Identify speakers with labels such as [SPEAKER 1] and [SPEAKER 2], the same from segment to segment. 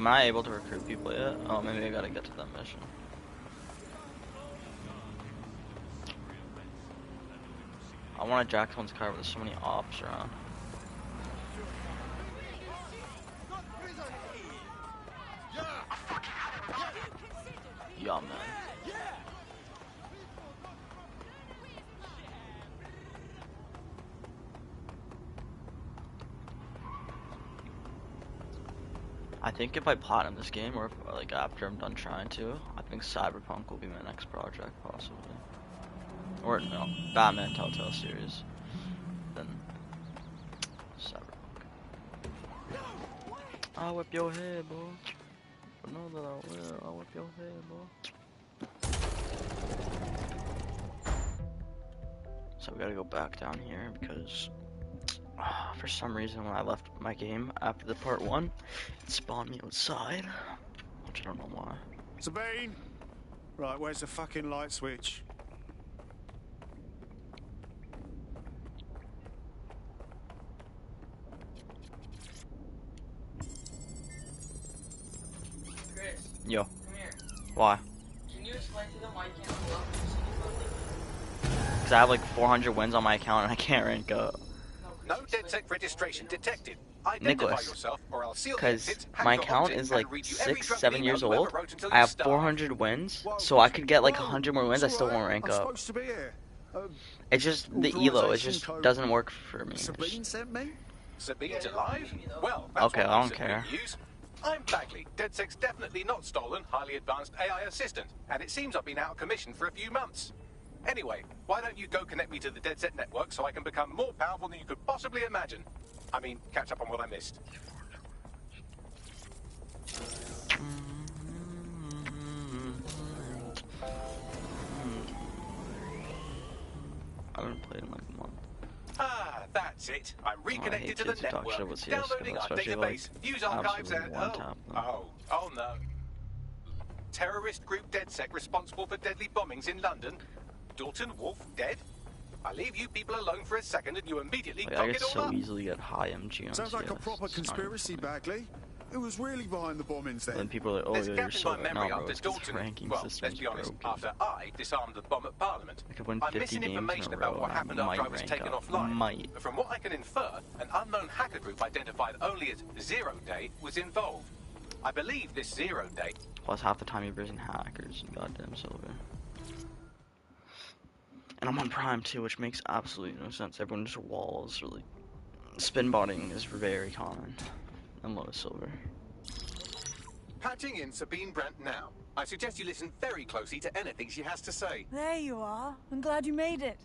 [SPEAKER 1] Am I able to recruit people yet? Oh, maybe I gotta get to that mission. I want to jack someone's car, but there's so many ops around. Yeah, man. I think if I platinum this game, or if, like after I'm done trying to, I think Cyberpunk will be my next project, possibly. Or no, Batman Telltale series. Then Cyberpunk. I'll whip your head, boy. I know that I will. I'll whip your head, boy. So we gotta go back down here because for some reason when I left my game after the part 1, it spawned me outside, which I don't know why.
[SPEAKER 2] Sabine! Right, where's the fucking light switch?
[SPEAKER 3] Chris,
[SPEAKER 1] Yo.
[SPEAKER 3] come here.
[SPEAKER 1] Why?
[SPEAKER 3] Can you explain to them why you can't pull up?
[SPEAKER 1] Because I have like 400 wins on my account and I can't rank up.
[SPEAKER 4] No DedSec registration detected.
[SPEAKER 1] Nicholas,
[SPEAKER 4] Yourself, or I'll seal
[SPEAKER 1] because my account is like 6-7 years old. I have 400 wins, so I could get like 100 more wins. I still won't rank up. It's just the elo. It just doesn't work for me.
[SPEAKER 2] Sabine sent me?
[SPEAKER 4] Sabine's alive? Well, that's
[SPEAKER 1] Okay, I don't care.
[SPEAKER 4] News. I'm Bagley. DedSec's definitely not stolen, highly advanced AI assistant, and it seems I've been out of commission for a few months. Anyway, why don't you go connect me to the DedSec network so I can become more powerful than you could possibly imagine? I mean, catch up on what I missed.
[SPEAKER 1] I haven't played in like a month.
[SPEAKER 4] Ah, that's it. I'm reconnected to the network.
[SPEAKER 1] Downloading
[SPEAKER 4] our database. Use archives and oh no. Terrorist group DedSec responsible for deadly bombings in London. Dalton Wolf dead. I leave you people alone for a second and you immediately cock
[SPEAKER 1] I
[SPEAKER 4] it
[SPEAKER 1] get
[SPEAKER 4] all
[SPEAKER 1] so
[SPEAKER 4] up.
[SPEAKER 1] easily get high MG on
[SPEAKER 2] Sounds like a
[SPEAKER 1] CS.
[SPEAKER 2] proper conspiracy, Bagley. Who was really behind the bombings then?
[SPEAKER 1] Then people are like, oh
[SPEAKER 4] There's
[SPEAKER 1] yeah,
[SPEAKER 4] a
[SPEAKER 1] you're
[SPEAKER 4] gap in
[SPEAKER 1] so
[SPEAKER 4] my
[SPEAKER 1] right
[SPEAKER 4] memory
[SPEAKER 1] now, bro.
[SPEAKER 4] after
[SPEAKER 1] It's 'cause
[SPEAKER 4] Dalton.
[SPEAKER 1] ranking
[SPEAKER 4] Well,
[SPEAKER 1] system's
[SPEAKER 4] let's be honest,
[SPEAKER 1] broken.
[SPEAKER 4] after I disarmed the bomb at Parliament.
[SPEAKER 1] I could win
[SPEAKER 4] I'm
[SPEAKER 1] 50
[SPEAKER 4] missing
[SPEAKER 1] games
[SPEAKER 4] information
[SPEAKER 1] in a
[SPEAKER 4] about
[SPEAKER 1] row
[SPEAKER 4] what
[SPEAKER 1] and
[SPEAKER 4] happened
[SPEAKER 1] I
[SPEAKER 4] after I
[SPEAKER 1] might
[SPEAKER 4] was
[SPEAKER 1] rank
[SPEAKER 4] taken
[SPEAKER 1] up.
[SPEAKER 4] offline.
[SPEAKER 1] Might.
[SPEAKER 4] From what I can infer, an unknown hacker group identified only as Zero Day was involved. I believe this Zero Day.
[SPEAKER 1] Plus half the time you're versing hackers and goddamn silver. And I'm on Prime too, which makes absolutely no sense. Everyone just walls, or like spin botting is very common. And low silver.
[SPEAKER 4] Patching in Sabine Brandt now. I suggest you listen very closely to anything she has to say.
[SPEAKER 5] There you are. I'm glad you made it.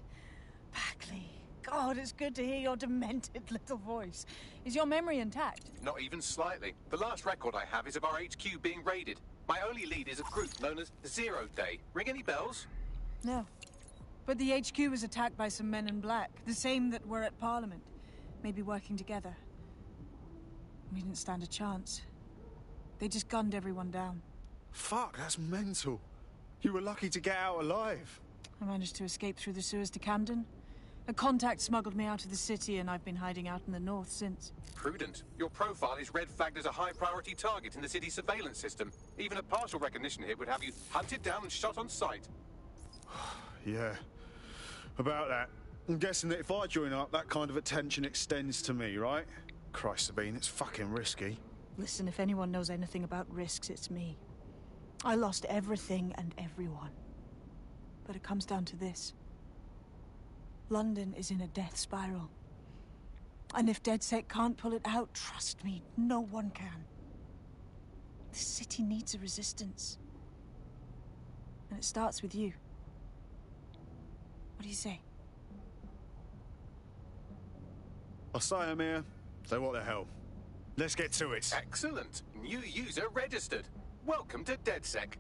[SPEAKER 5] Bagley. God, it's good to hear your demented little voice. Is your memory intact?
[SPEAKER 4] Not even slightly. The last record I have is of our HQ being raided. My only lead is a group known as Zero Day. Ring any bells?
[SPEAKER 5] No. But the HQ was attacked by some men in black, the same that were at Parliament. Maybe working together. We didn't stand a chance. They just gunned everyone down.
[SPEAKER 2] Fuck, that's mental. You were lucky to get out alive.
[SPEAKER 5] I managed to escape through the sewers to Camden. A contact smuggled me out of the city, and I've been hiding out in the north since.
[SPEAKER 4] Prudent. Your profile is red flagged as a high-priority target in the city's surveillance system. Even a partial recognition hit would have you hunted down and shot on sight.
[SPEAKER 2] Yeah. About that. I'm guessing that if I join up, that kind of attention extends to me, right? Christ, Sabine, it's fucking risky.
[SPEAKER 5] Listen, if anyone knows anything about risks, it's me. I lost everything and everyone. But it comes down to this. London is in a death spiral. And if DedSec can't pull it out, trust me, no one can. The city needs a resistance. And it starts with you. What do you say?
[SPEAKER 2] I say I'm here, so what the hell? Let's get to it.
[SPEAKER 4] Excellent. New user registered. Welcome to DedSec.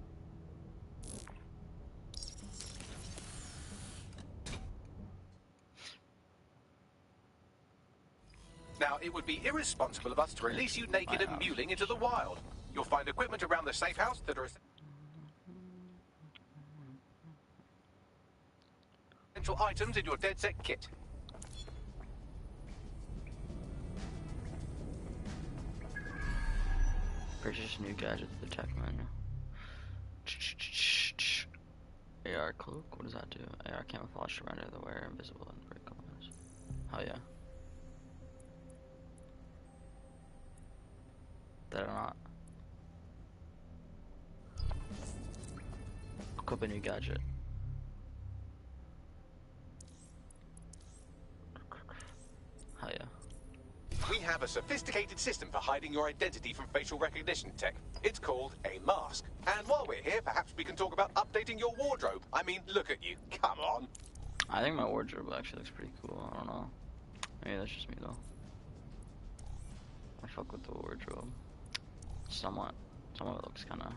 [SPEAKER 4] Now, it would be irresponsible of us to release you naked and mewling into the wild. You'll find equipment around the safe house that are essential items in your DedSec kit.
[SPEAKER 1] Purchase new gadget to the tech menu. AR cloak? What does that do? AR camouflage to render the wearer invisible and break colors. Oh yeah. Did I not? Equip a new gadget. Oh yeah.
[SPEAKER 4] We have a sophisticated system for hiding your identity from facial recognition tech. It's called a mask. And while we're here, perhaps we can talk about updating your wardrobe. I mean, look at you. Come on.
[SPEAKER 1] I think my wardrobe actually looks pretty cool. I don't know. Maybe that's just me though. I fuck with the wardrobe. Somewhat. Some of it looks kind of.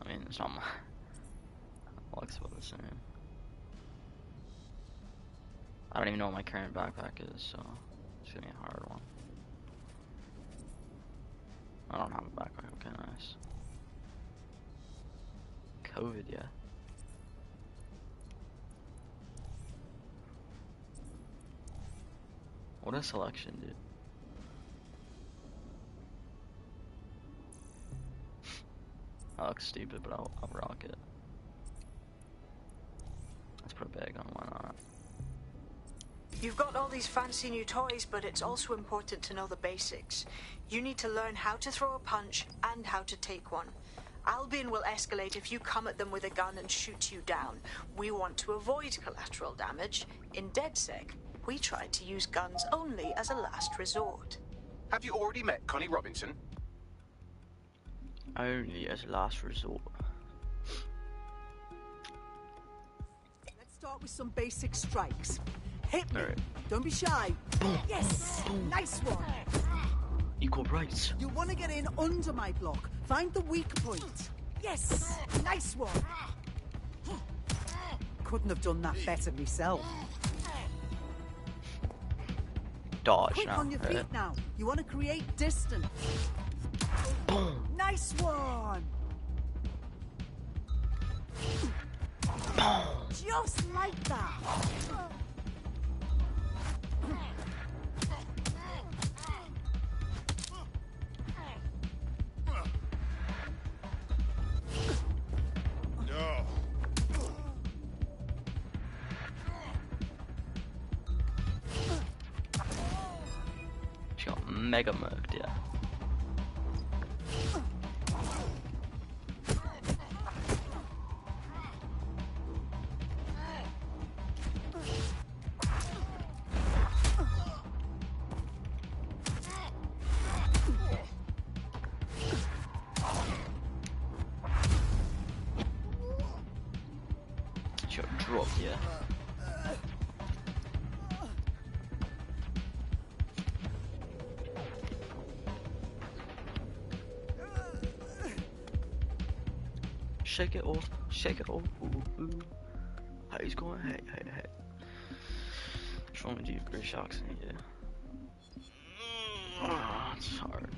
[SPEAKER 1] I mean, it's not my. It looks about the same. I don't even know what my current backpack is, so it's gonna be a hard one. I don't have a backpack. Okay, nice. COVID, yeah. What a selection, dude. That looks stupid, but I'll rock it. Let's put a bag on, why not?
[SPEAKER 5] You've got all these fancy new toys, but it's also important to know the basics. You need to learn how to throw a punch and how to take one. Albion will escalate if you come at them with a gun and shoot you down. We want to avoid collateral damage. In DedSec, we try to use guns only as a last resort.
[SPEAKER 4] Have you already met Connie Robinson?
[SPEAKER 1] Only as a last resort.
[SPEAKER 6] Let's start with some basic strikes. Hit me.
[SPEAKER 1] Alright.
[SPEAKER 6] Don't be shy.
[SPEAKER 1] Boom.
[SPEAKER 6] Yes!
[SPEAKER 1] Boom.
[SPEAKER 6] Nice one.
[SPEAKER 1] Equal rights.
[SPEAKER 6] You want to get in under my block. Find the weak point. Yes! Nice one. Couldn't have done that better myself.
[SPEAKER 1] Dodge
[SPEAKER 6] Quick
[SPEAKER 1] now.
[SPEAKER 6] on your feet now. You want to create distance.
[SPEAKER 1] Boom.
[SPEAKER 6] Nice one.
[SPEAKER 1] Boom.
[SPEAKER 6] Just like that.
[SPEAKER 1] She got mega murked, yeah. She got dropped, yeah. Shake it off, shake it off. Ooh, ooh. Hey, he's going, hey. What's wrong with you, British accent? Yeah. It's hard.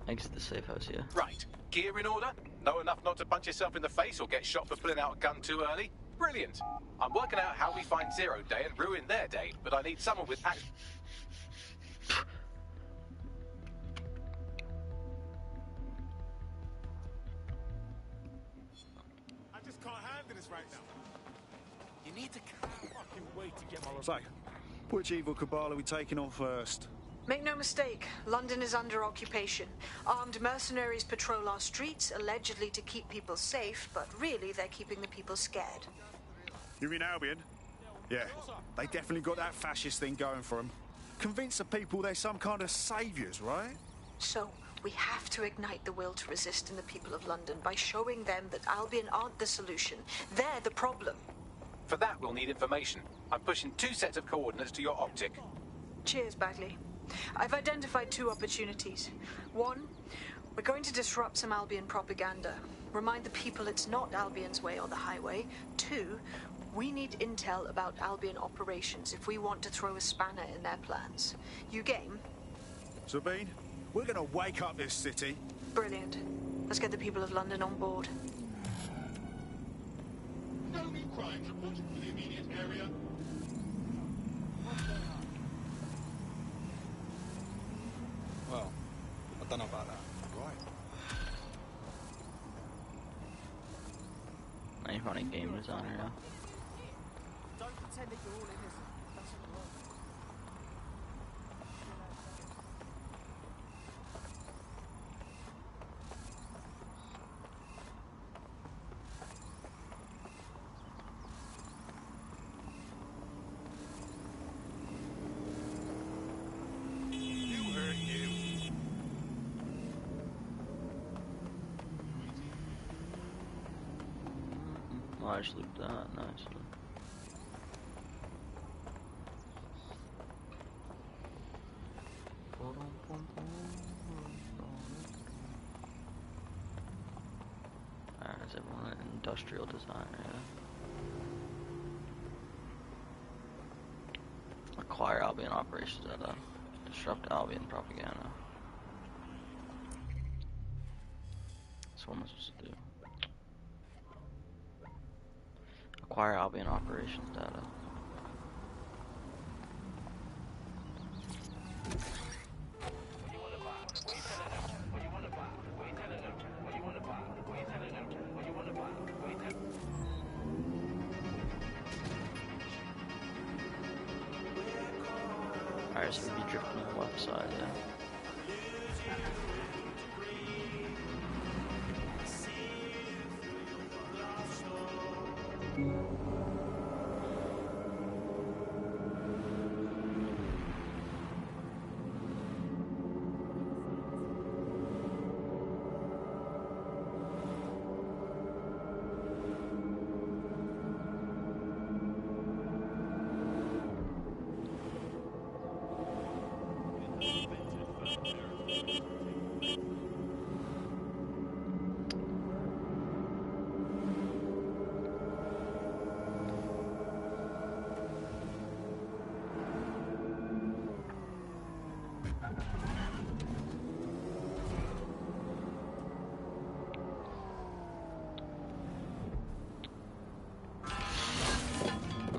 [SPEAKER 1] Exit the safe house, yeah.
[SPEAKER 4] Right. Gear in order? Know enough not to punch yourself in the face or get shot for pulling out a gun too early? Brilliant. I'm working out how we find Zero Day and ruin their day, but I need someone with action.
[SPEAKER 2] I just can't handle this right now.
[SPEAKER 4] You need to
[SPEAKER 2] Fucking wait to get my... So, which evil cabal are we taking on first?
[SPEAKER 5] Make no mistake, London is under occupation. Armed mercenaries patrol our streets, allegedly to keep people safe, but really they're keeping the people scared.
[SPEAKER 2] You mean Albion? Yeah, they definitely got that fascist thing going for them. Convince the people they're some kind of saviours, right?
[SPEAKER 5] So, we have to ignite the will to resist in the people of London by showing them that Albion aren't the solution. They're the problem.
[SPEAKER 4] For that, we'll need information. I'm pushing 2 sets of coordinates to your optic.
[SPEAKER 5] Cheers, Bagley. I've identified 2 opportunities. 1, we're going to disrupt some Albion propaganda. Remind the people it's not Albion's way or the highway. 2, we need intel about Albion operations if we want to throw a spanner in their plans. You game?
[SPEAKER 2] Sabine, we're gonna wake up this city.
[SPEAKER 5] Brilliant. Let's get the people of London on board.
[SPEAKER 7] No new crimes reported for the immediate area.
[SPEAKER 8] Well, I don't know about that.
[SPEAKER 2] Right.
[SPEAKER 1] Any funny game designer now.
[SPEAKER 9] Don't pretend that you're all innocent. Doesn't work.
[SPEAKER 7] You heard you.
[SPEAKER 1] Oh, I just looped that nicely. Is everyone an industrial designer? Yeah. Acquire Albion operations data. Disrupt Albion propaganda. So what am I supposed to do? Acquire Albion operations data. Alright, so we'll be drifting on the left side, yeah.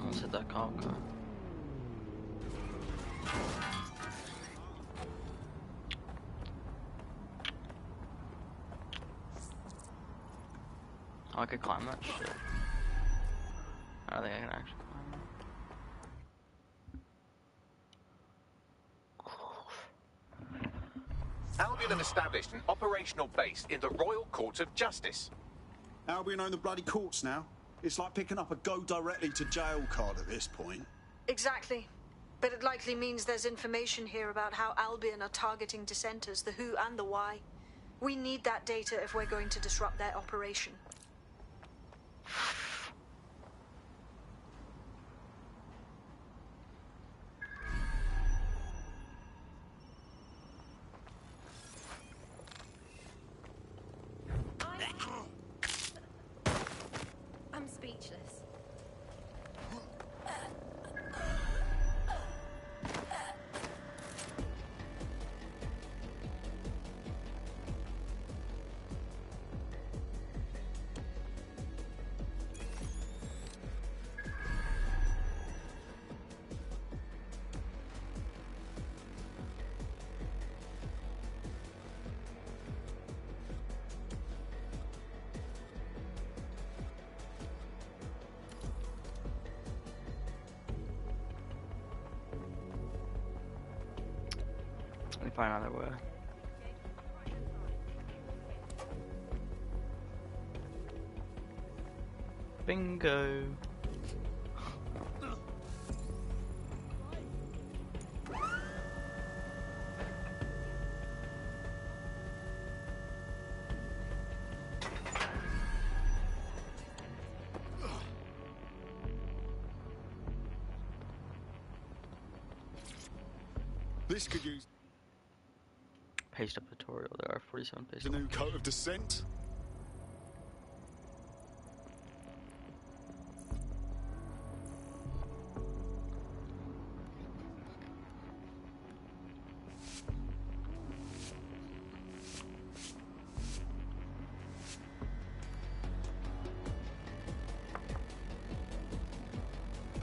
[SPEAKER 1] Let's hit that cop car. Oh, I could climb that shit. I don't think I can actually climb it.
[SPEAKER 4] Albion have established an operational base in the Royal Court of Justice.
[SPEAKER 2] Albion own the bloody courts now. It's like picking up a go directly to jail card at this point.
[SPEAKER 5] Exactly. But it likely means there's information here about how Albion are targeting dissenters, the who and the why. We need that data if we're going to disrupt their operation.
[SPEAKER 10] I'm speechless.
[SPEAKER 1] Let me find another way. Bingo.
[SPEAKER 2] This could use
[SPEAKER 1] Paste up tutorial. There are 47 paste
[SPEAKER 2] the
[SPEAKER 1] up.
[SPEAKER 2] new coat of dissent.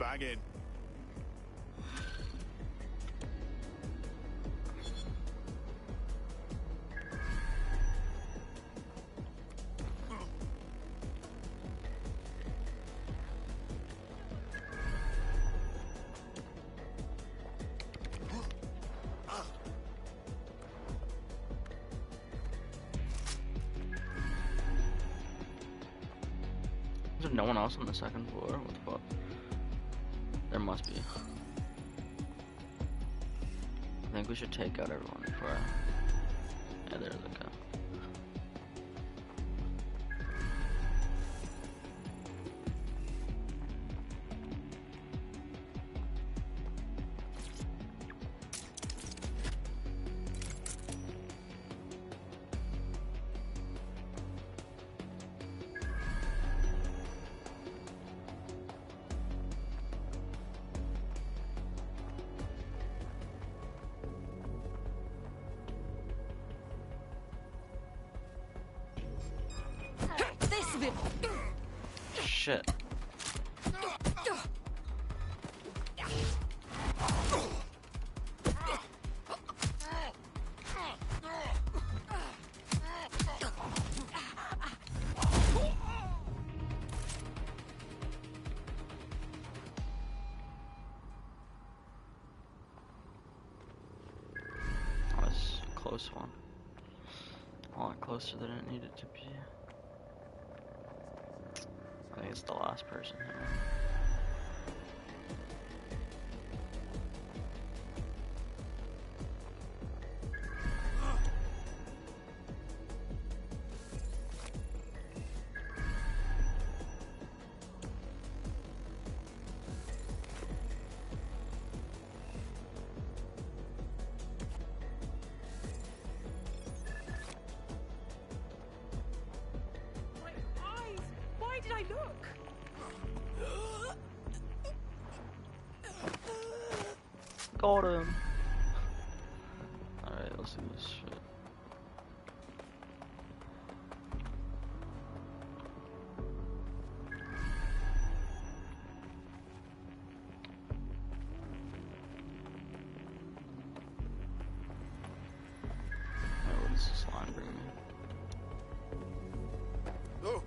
[SPEAKER 2] Bag in.
[SPEAKER 1] Is there no one else on the second floor? What the fuck? There must be. I think we should take out everyone before. Yeah, there's a guy. Shit. That was a close one. A lot closer than it needed to be. I think it's the last person here.
[SPEAKER 5] Why did I look?
[SPEAKER 1] Got him. Alright, let's do this shit. Alright, what does this line bring me?
[SPEAKER 2] Oh.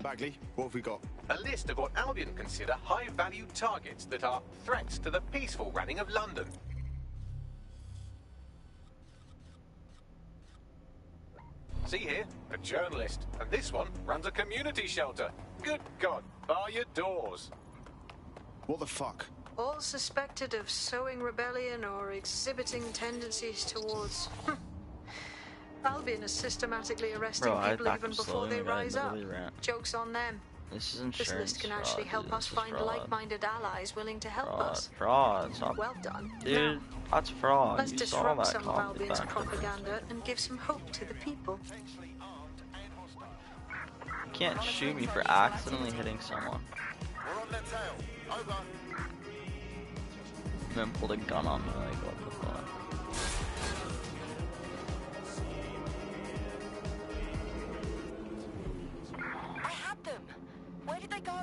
[SPEAKER 2] Bagley, what have we got?
[SPEAKER 4] A list of what Albion consider high-value targets that are threats to the peaceful running of London. See here, a journalist, and this one runs a community shelter. Good God, bar your doors.
[SPEAKER 2] What the fuck?
[SPEAKER 11] All suspected of sowing rebellion or exhibiting tendencies towards... Albion is systematically arresting people even before they rise up. Joke's on them.
[SPEAKER 1] This is
[SPEAKER 11] This
[SPEAKER 1] insurance
[SPEAKER 11] list can actually
[SPEAKER 1] fraud,
[SPEAKER 11] help
[SPEAKER 1] dude.
[SPEAKER 11] us
[SPEAKER 1] This is
[SPEAKER 11] find
[SPEAKER 1] fraud.
[SPEAKER 11] like-minded allies willing to help us.
[SPEAKER 1] Fraud. Stop.
[SPEAKER 11] Well done.
[SPEAKER 1] Dude,
[SPEAKER 11] Now,
[SPEAKER 1] that's fraud.
[SPEAKER 11] let's
[SPEAKER 1] You saw
[SPEAKER 11] disrupt
[SPEAKER 1] that
[SPEAKER 11] some of
[SPEAKER 1] copy
[SPEAKER 11] Albion's
[SPEAKER 1] back.
[SPEAKER 11] propaganda and give some hope to the people.
[SPEAKER 1] You can't shoot me for accidentally hitting someone.
[SPEAKER 7] We're on their tail. Over.
[SPEAKER 1] And then pulled a gun on me, like, what the fuck?
[SPEAKER 10] I had them. Where did they go?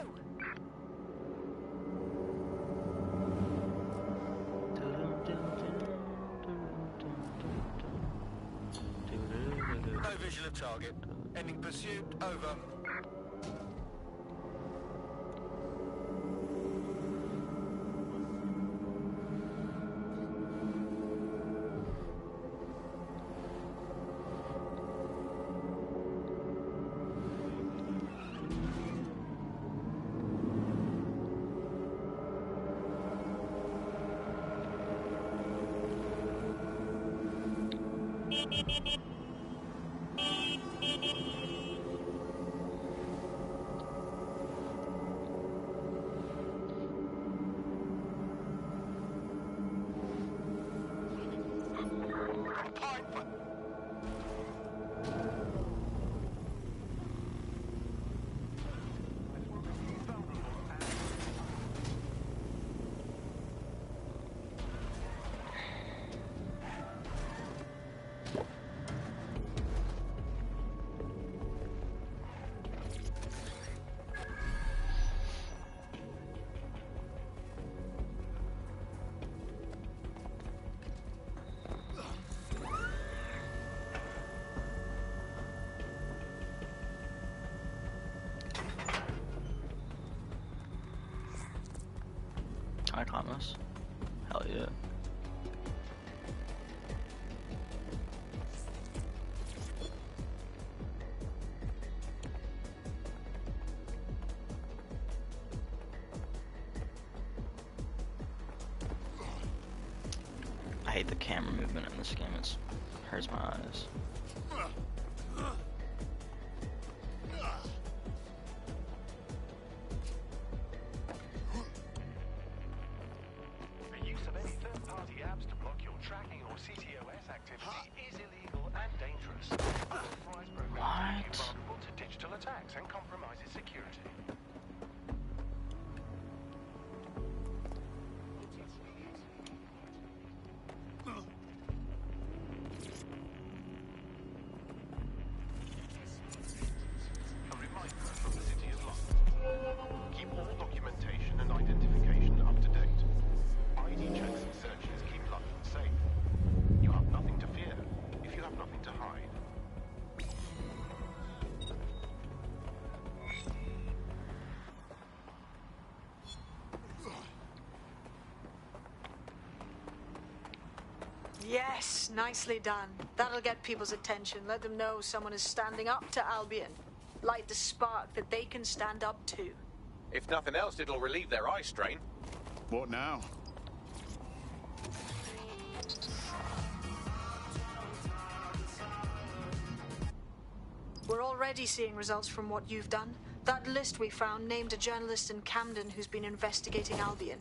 [SPEAKER 7] No visual of target. Ending pursuit. Over.
[SPEAKER 1] I promise. Hell yeah. I hate the camera movement in this game. It hurts my eyes.
[SPEAKER 11] Yes, nicely done. That'll get people's attention. Let them know someone is standing up to Albion. Light the spark that they can stand up to.
[SPEAKER 4] If nothing else, it'll relieve their eye strain.
[SPEAKER 2] What now?
[SPEAKER 11] We're already seeing results from what you've done. That list we found named a journalist in Camden who's been investigating Albion.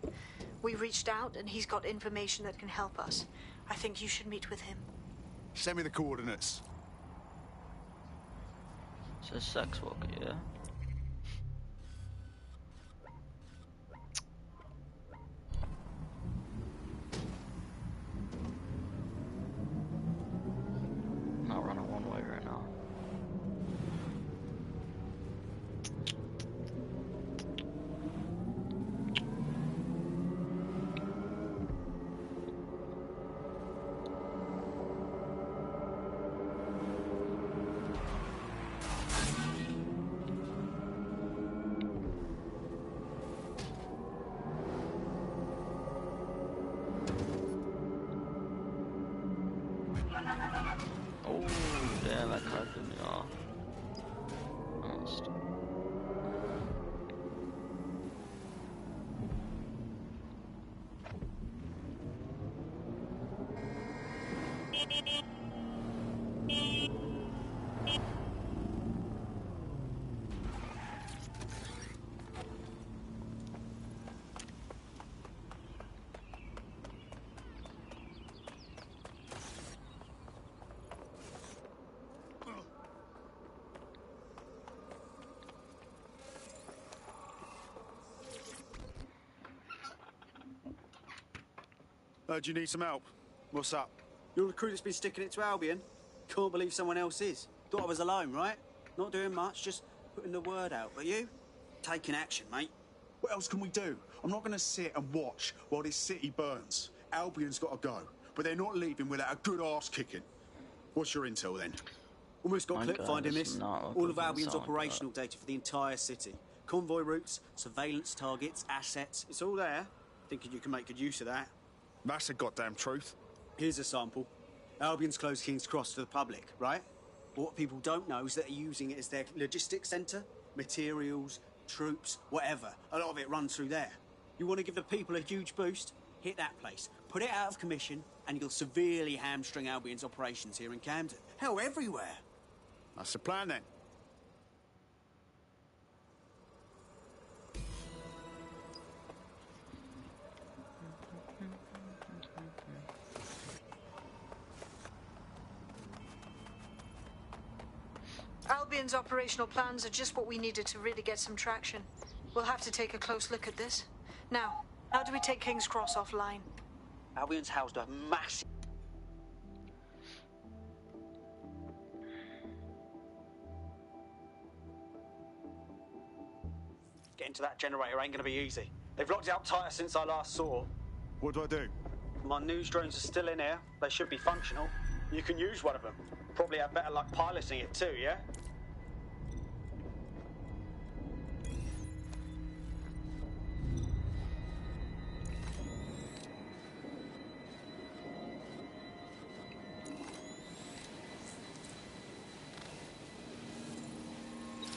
[SPEAKER 11] We reached out and he's got information that can help us. I think you should meet with him.
[SPEAKER 2] Send me the coordinates.
[SPEAKER 1] It's a sex worker, yeah? I'm not running one way right now. Oh, damn, that car threw me off. Almost.
[SPEAKER 2] Do you need some help? What's up?
[SPEAKER 9] You're the crew that's been sticking it to Albion? Can't believe someone else is. Thought I was alone, right? Not doing much, just putting the word out. But you? Taking action, mate.
[SPEAKER 2] What else can we do? I'm not going to sit and watch while this city burns. Albion's got to go, but they're not leaving without a good arse kicking. What's your intel then?
[SPEAKER 9] Almost got clip finding this. All of Albion's
[SPEAKER 1] song,
[SPEAKER 9] operational data for the entire city. Convoy routes, surveillance targets, assets. It's all there. Thinking you can make good use of that.
[SPEAKER 2] That's the goddamn truth.
[SPEAKER 9] Here's a sample. Albion's closed King's Cross to the public, right? What people don't know is that they're using it as their logistics centre. Materials, troops, whatever. A lot of it runs through there. You want to give the people a huge boost? Hit that place. Put it out of commission, and you'll severely hamstring Albion's operations here in Camden. Hell, everywhere.
[SPEAKER 2] That's the plan, then.
[SPEAKER 11] Albion's operational plans are just what we needed to really get some traction. We'll have to take a close look at this. Now, how do we take King's Cross offline?
[SPEAKER 9] Albion's housed a massive... Getting to that generator ain't gonna be easy. They've locked it up tighter since I last saw.
[SPEAKER 2] What do I do?
[SPEAKER 9] My news drones are still in here. They should be functional. You can use one of them. Probably have better luck piloting it too, yeah?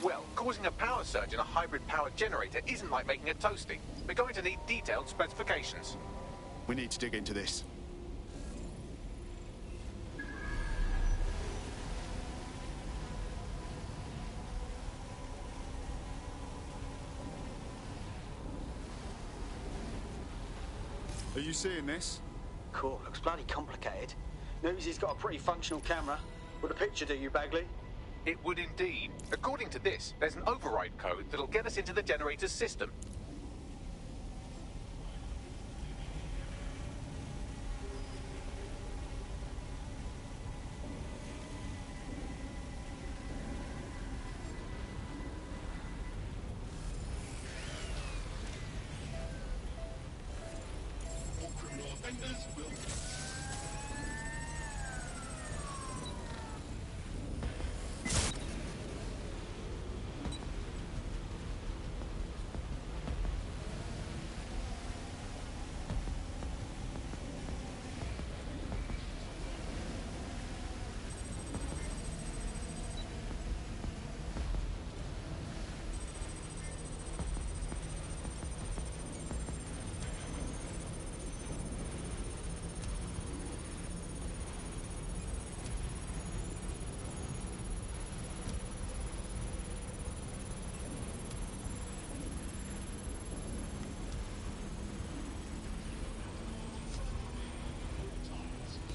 [SPEAKER 4] Well, causing a power surge in a hybrid powered generator isn't like making a toasty. We're going to need detailed specifications.
[SPEAKER 2] We need to dig into this. Are you seeing this?
[SPEAKER 9] Cool, looks bloody complicated. Newsy's got a pretty functional camera. Would a picture do you, Bagley?
[SPEAKER 4] It would indeed. According to this, there's an override code that'll get us into the generator's system.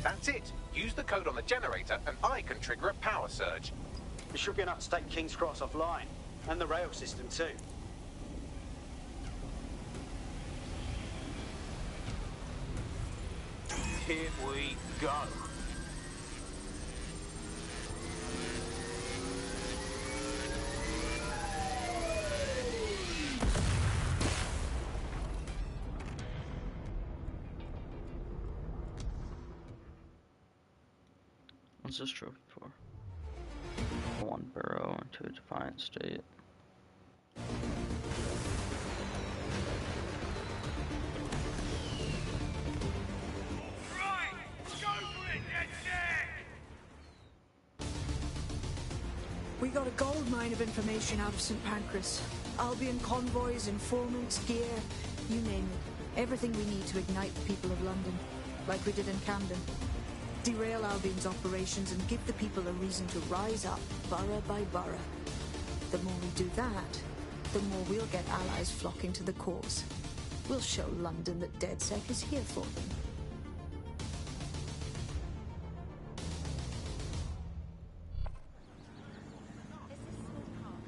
[SPEAKER 4] That's it. Use the code on the generator and I can trigger a power surge.
[SPEAKER 9] It should be enough to take King's Cross offline. And the rail system too. Here we go.
[SPEAKER 1] What's this trophy for? 1 borough into a defiant state.
[SPEAKER 7] Right! Go for it, Dead!
[SPEAKER 5] We got a gold mine of information out of St. Pancras. Albion convoys, informants, gear, you name it. Everything we need to ignite the people of London, like we did in Camden. Derail Albion's operations and give the people a reason to rise up, borough by borough. The more we do that, the more we'll get allies flocking to the cause. We'll show London that DedSec is here for them.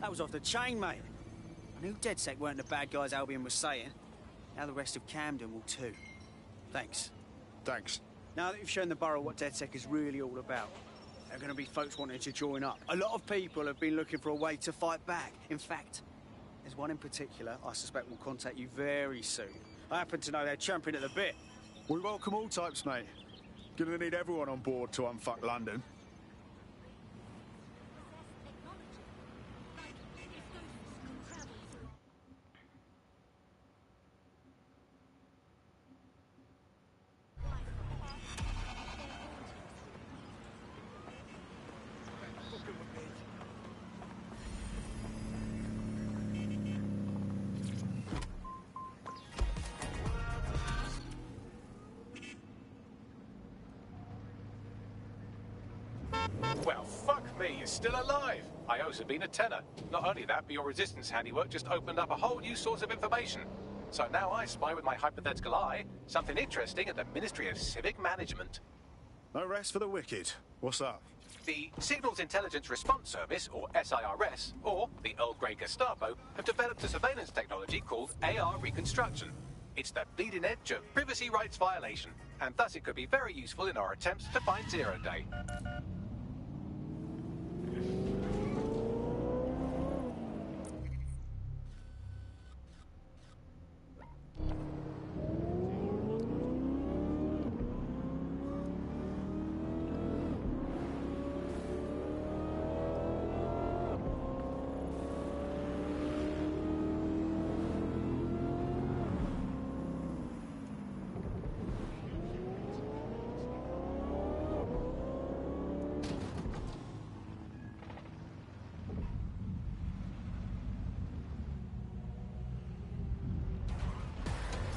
[SPEAKER 9] That was off the chain, mate. I knew DedSec weren't the bad guys Albion was saying. Now the rest of Camden will too. Thanks.
[SPEAKER 2] Thanks.
[SPEAKER 9] Now that you've shown the borough what DedSec is really all about, there are going to be folks wanting to join up. A lot of people have been looking for a way to fight back. In fact, there's one in particular I suspect will contact you very soon. I happen to know they're champing at the bit.
[SPEAKER 2] We welcome all types, mate. Gonna need everyone on board to unfuck London.
[SPEAKER 4] Well, fuck me, you're still alive. I owe Sabine a tenner. Not only that, but your resistance handiwork just opened up a whole new source of information. So now I spy with my hypothetical eye something interesting at the Ministry of Civic Management.
[SPEAKER 2] No rest for the wicked. What's up?
[SPEAKER 4] The Signals Intelligence Response Service, or SIRS, or the Earl Grey Gestapo, have developed a surveillance technology called AR Reconstruction. It's the bleeding edge of privacy rights violation, and thus it could be very useful in our attempts to find Zero Day.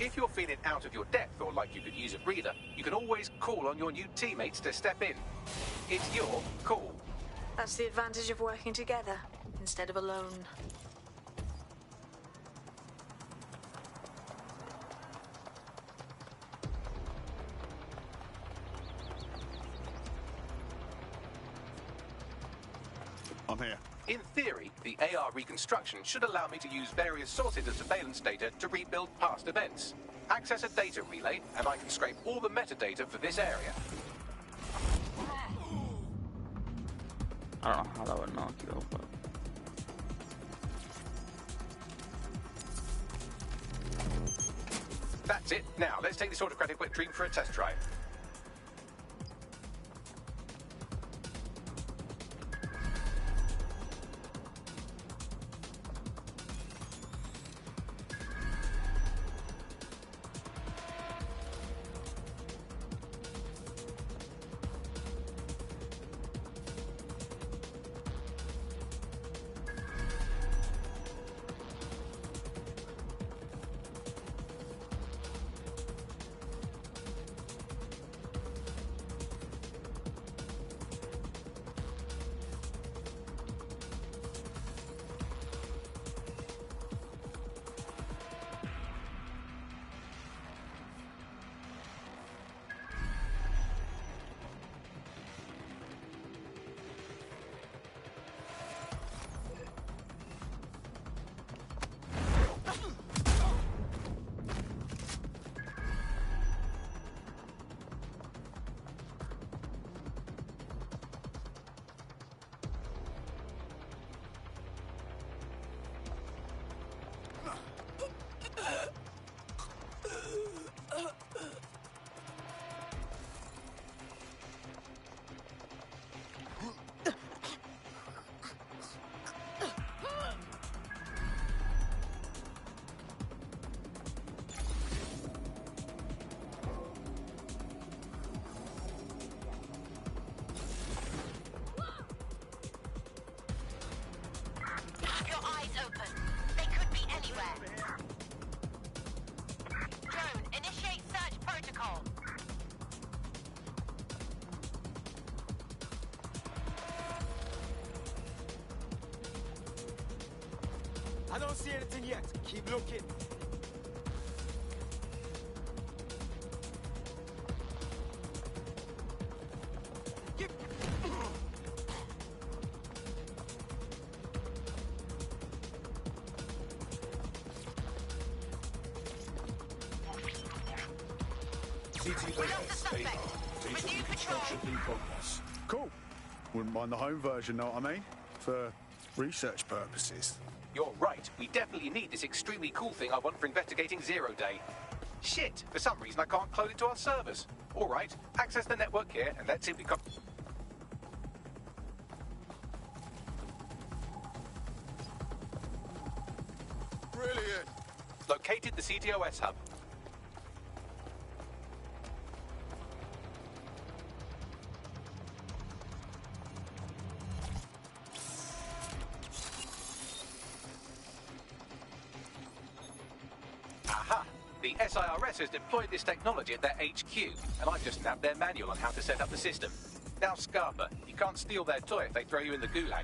[SPEAKER 4] If you're feeling out of your depth or like you could use a breather, you can always call on your new teammates to step in. It's your call.
[SPEAKER 11] That's the advantage of working together instead of alone.
[SPEAKER 2] I'm here.
[SPEAKER 4] In theory, the AR reconstruction should allow me to use various sources of surveillance data to rebuild past events. Access a data relay, and I can scrape all the metadata for this area.
[SPEAKER 1] I don't know how that would knock you out, but...
[SPEAKER 4] That's it. Now, let's take this autocratic wet dream for a test drive.
[SPEAKER 9] I don't see anything yet. Keep looking.
[SPEAKER 2] Cool. Wouldn't mind the home version, know what I mean? For research purposes.
[SPEAKER 4] You're right. We definitely need this extremely cool thing I want for investigating Zero Day. Shit! For some reason I can't clone it to our servers. All right, access the network here and let's see if we got...
[SPEAKER 2] Brilliant.
[SPEAKER 4] Located the CTOS hub. Aha! The SIRS has deployed this technology at their HQ, and I've just nabbed their manual on how to set up the system. Now, Scarpa, you can't steal their toy if they throw you in the gulag.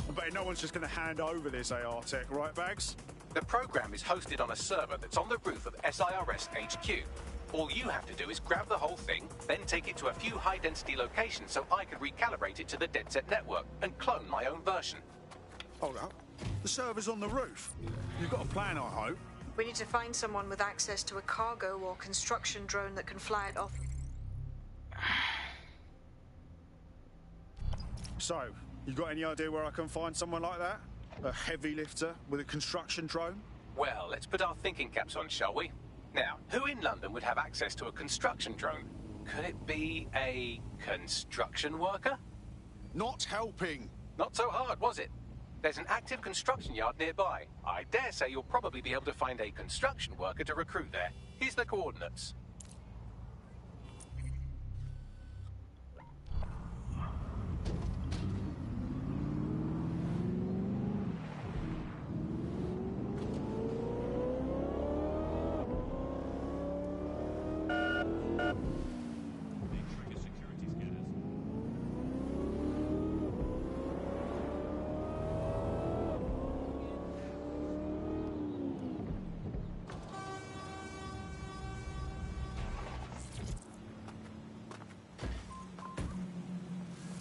[SPEAKER 2] I bet no one's just going to hand over this AR tech, right, Bags?
[SPEAKER 4] The program is hosted on a server that's on the roof of SIRS HQ. All you have to do is grab the whole thing, then take it to a few high-density locations so I can recalibrate it to the DedSet network and clone my own version.
[SPEAKER 2] Hold up. The server's on the roof. You've got a plan, I hope.
[SPEAKER 11] We need to find someone with access to a cargo or construction drone that can fly it off.
[SPEAKER 2] So, you got any idea where I can find someone like that? A heavy lifter with a construction drone?
[SPEAKER 4] Well, let's put our thinking caps on, shall we? Now, who in London would have access to a construction drone? Could it be a construction worker?
[SPEAKER 2] Not helping.
[SPEAKER 4] Not so hard, was it? There's an active construction yard nearby. I dare say you'll probably be able to find a construction worker to recruit there. Here's the coordinates.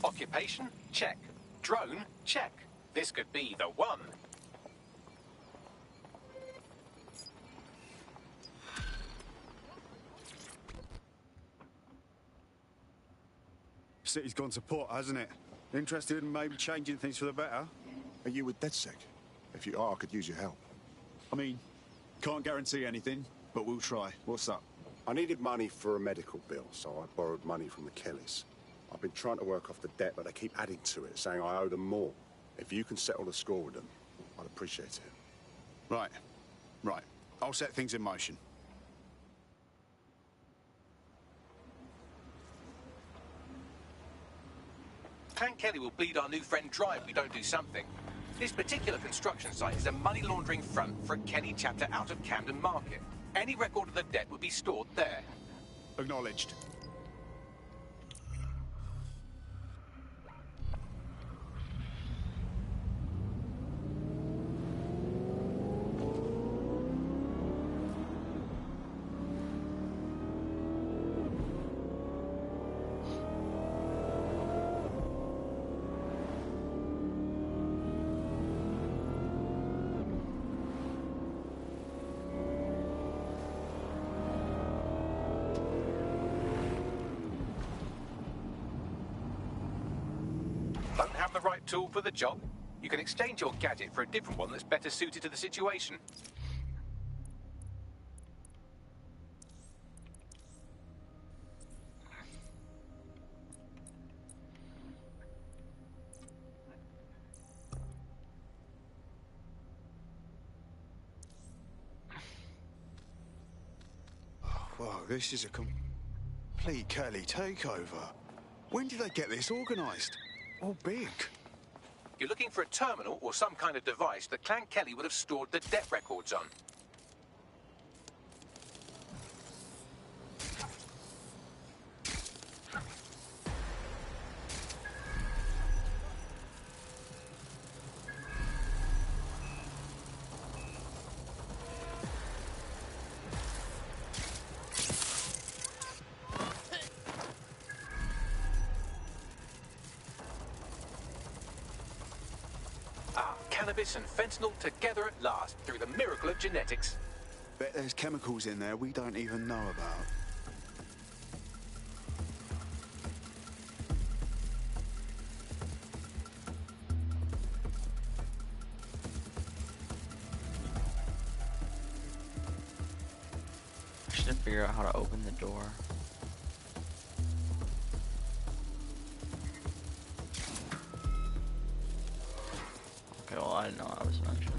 [SPEAKER 4] Occupation? Check. Drone? Check. This could be the one.
[SPEAKER 2] City's gone to pot, hasn't it? Interested in maybe changing things for the better?
[SPEAKER 12] Are you with DedSec? If you are, I could use your help.
[SPEAKER 2] I mean, can't guarantee anything, but we'll try. What's up?
[SPEAKER 12] I needed money for a medical bill, so I borrowed money from the Kellys. I've been trying to work off the debt, but they keep adding to it, saying I owe them more. If you can settle the score with them, I'd appreciate it.
[SPEAKER 2] Right. Right. I'll set things in motion.
[SPEAKER 4] Clan Kelly will bleed our new friend dry if we don't do something. This particular construction site is a money laundering front for a Kenny chapter out of Camden Market. Any record of the debt would be stored there.
[SPEAKER 2] Acknowledged.
[SPEAKER 4] Don't have the right tool for the job? You can exchange your gadget for a different one that's better suited to the situation.
[SPEAKER 2] Whoa, this is a complete Kelly takeover. When did they get this organised? All big.
[SPEAKER 4] You're looking for a terminal or some kind of device that Clan Kelly would have stored the debt records on. Cannabis and fentanyl together at last through the miracle of genetics.
[SPEAKER 2] Bet there's chemicals in there we don't even know about.
[SPEAKER 1] I should figure out how to open the door. Okay, well, I didn't know I was mentioned.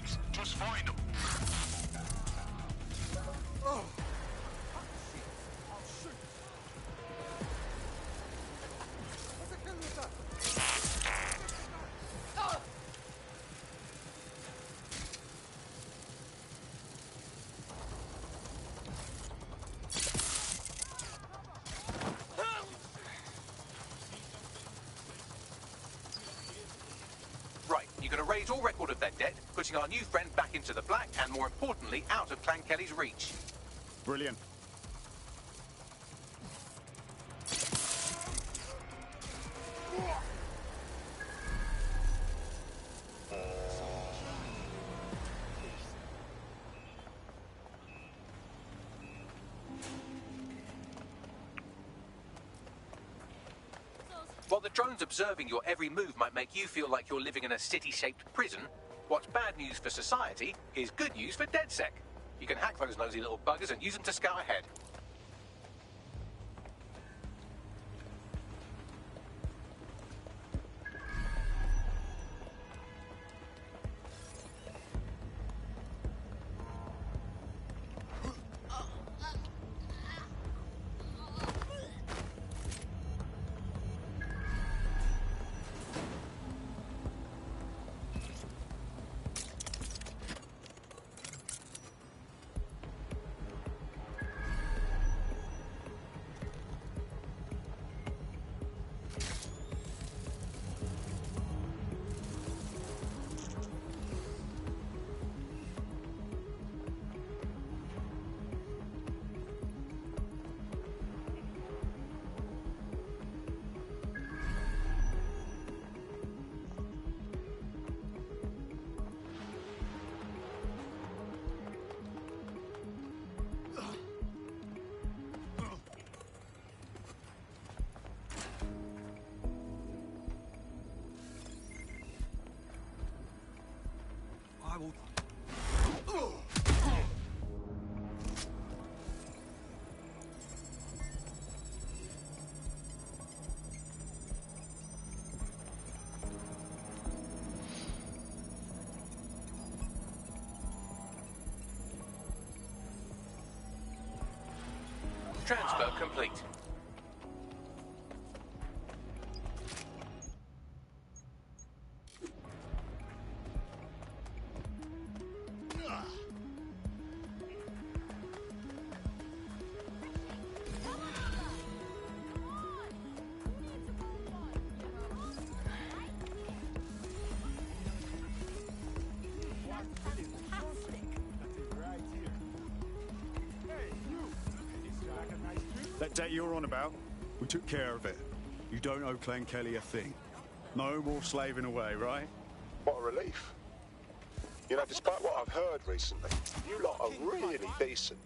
[SPEAKER 12] Thanks. Just find them.
[SPEAKER 2] Oh.
[SPEAKER 4] Right, you're going to raise all record of their debt, putting our new friend back into the black, and more importantly, out of Clan Kelly's reach.
[SPEAKER 2] Brilliant.
[SPEAKER 4] While the drones observing your every move might make you feel like you're living in a city-shaped prison, what's bad news for society is good news for DedSec. You can hack those nosy little buggers and use them to scout ahead.
[SPEAKER 9] I will...
[SPEAKER 4] Transfer complete.
[SPEAKER 2] That debt you're on about, we took care of it. You don't owe Clan Kelly a thing. No more slaving away, right?
[SPEAKER 12] What a relief. You know, despite what I've heard recently, you lot are really decent.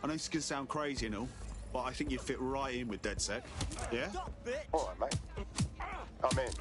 [SPEAKER 2] I know this can sound crazy and all, but I think you'd fit right in with DedSec. Yeah?
[SPEAKER 12] All right, mate. I'm in.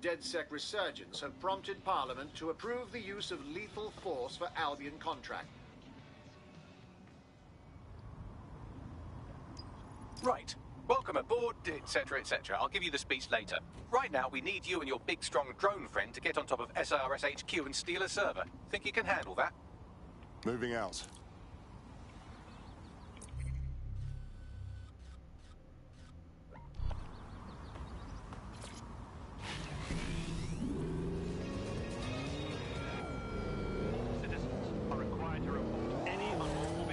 [SPEAKER 13] DedSec resurgence have prompted Parliament to approve the use of lethal force for Albion contract.
[SPEAKER 4] Right. Welcome aboard, etc., etc. I'll give you the speech later. Right now, we need you and your big, strong drone friend to get on top of SIRS HQ and steal a server. Think you can handle that?
[SPEAKER 12] Moving out.
[SPEAKER 7] Citizens are required to report any unlawful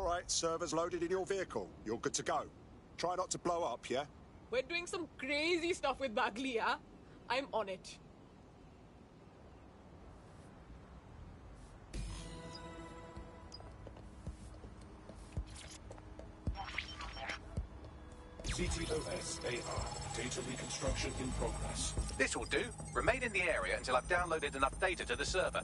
[SPEAKER 12] All right, servers loaded in your vehicle. You're good to go. Try not to blow up, yeah?
[SPEAKER 14] We're doing some crazy stuff with Bagley, yeah? I'm on it.
[SPEAKER 4] CTOS-AR. Data reconstruction in progress. This will do. Remain in the area until I've downloaded enough data to the server.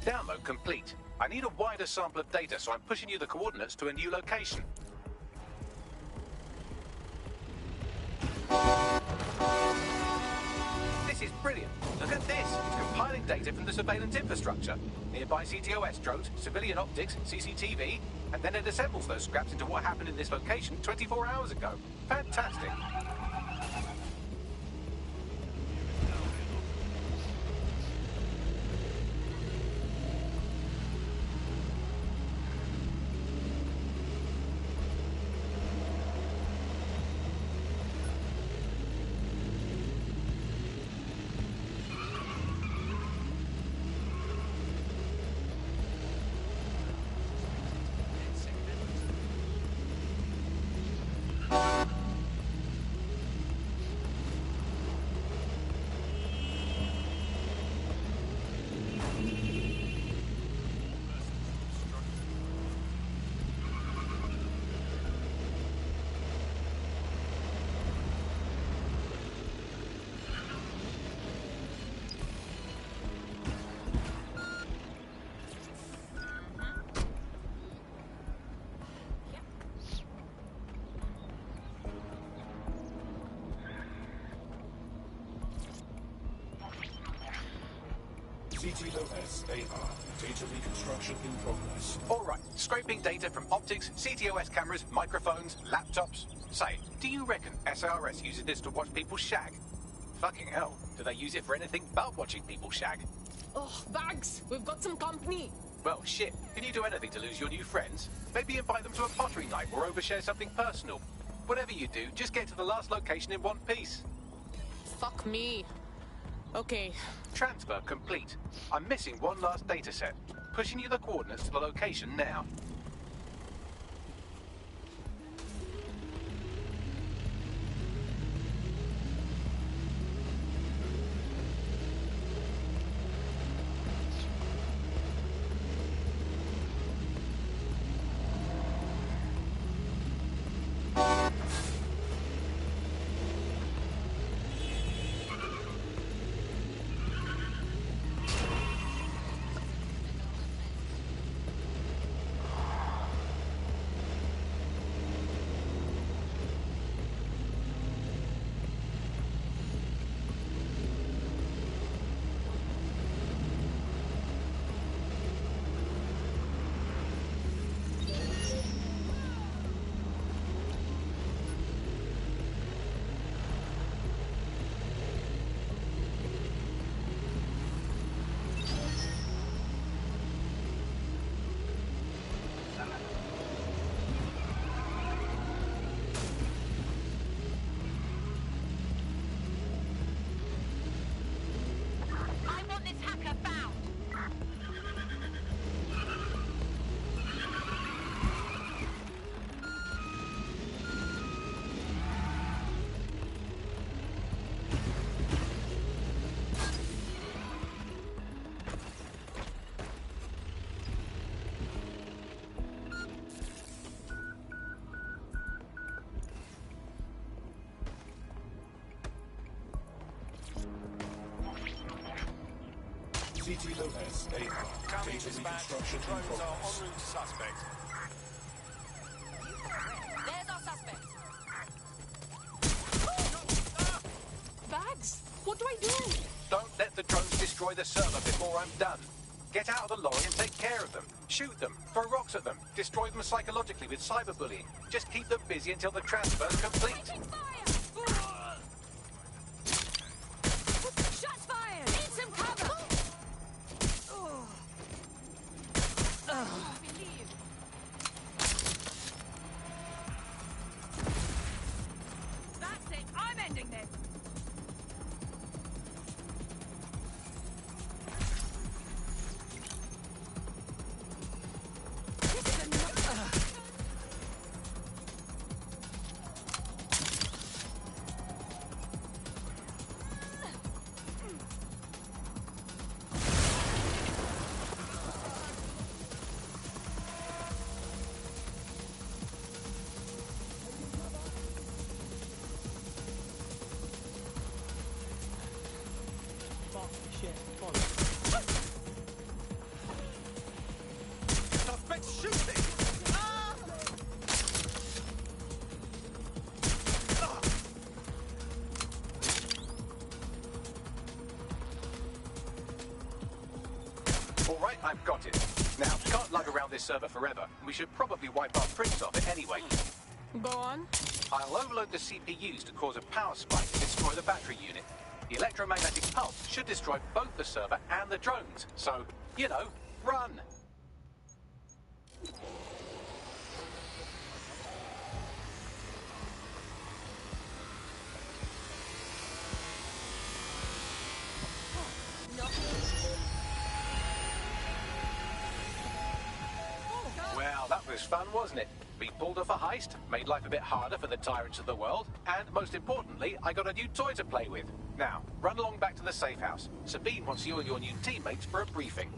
[SPEAKER 4] Download complete. I need a wider sample of data, so I'm pushing you the coordinates to a new location. This is brilliant. Look at this. It's compiling data from the surveillance infrastructure. Nearby CTOS drones, civilian optics, CCTV, and then it assembles those scraps into what happened in this location 24 hours ago. Fantastic. CTOS-AR. Data reconstruction in progress. All right. Scraping data from optics, CTOS cameras, microphones, laptops. Say, do you reckon SRS uses this to watch people shag? Fucking hell. Do they use it for anything but watching people shag?
[SPEAKER 14] Oh, Bags, we've got some company.
[SPEAKER 4] Well, shit. Can you do anything to lose your new friends? Maybe invite them to a pottery night or overshare something personal. Whatever you do, just get to the last location in one piece.
[SPEAKER 14] Fuck me. Okay.
[SPEAKER 4] Transfer complete. I'm missing one last data set. Pushing you the coordinates to the location now. CTOS-AR. Data reconstruction in progress. En route to suspect.
[SPEAKER 10] There's our suspect.
[SPEAKER 14] Bags, what do I do?
[SPEAKER 4] Don't let the drones destroy the server before I'm done. Get out of the lorry and take care of them. Shoot them, throw rocks at them, destroy them psychologically with cyberbullying. Just keep them busy until the transfer's complete.
[SPEAKER 10] Shots fired! Need some cover!
[SPEAKER 6] That's it. I'm ending this.
[SPEAKER 15] shit. Follow.
[SPEAKER 4] Suspect shooting! All right, I've got it. Now, can't lug around this server forever. We should probably wipe our prints off it anyway.
[SPEAKER 14] Go on.
[SPEAKER 4] I'll overload the CPUs to cause a power spike to destroy the battery unit. The electromagnetic pulse should destroy both the server and the drones. So, you know, run! Well, that was fun, wasn't it? We pulled off a heist, made life a bit harder for the tyrants of the world, and most importantly, I got a new toy to play with. Now, run along back to the safe house. Sabine wants you and your new teammates for a briefing.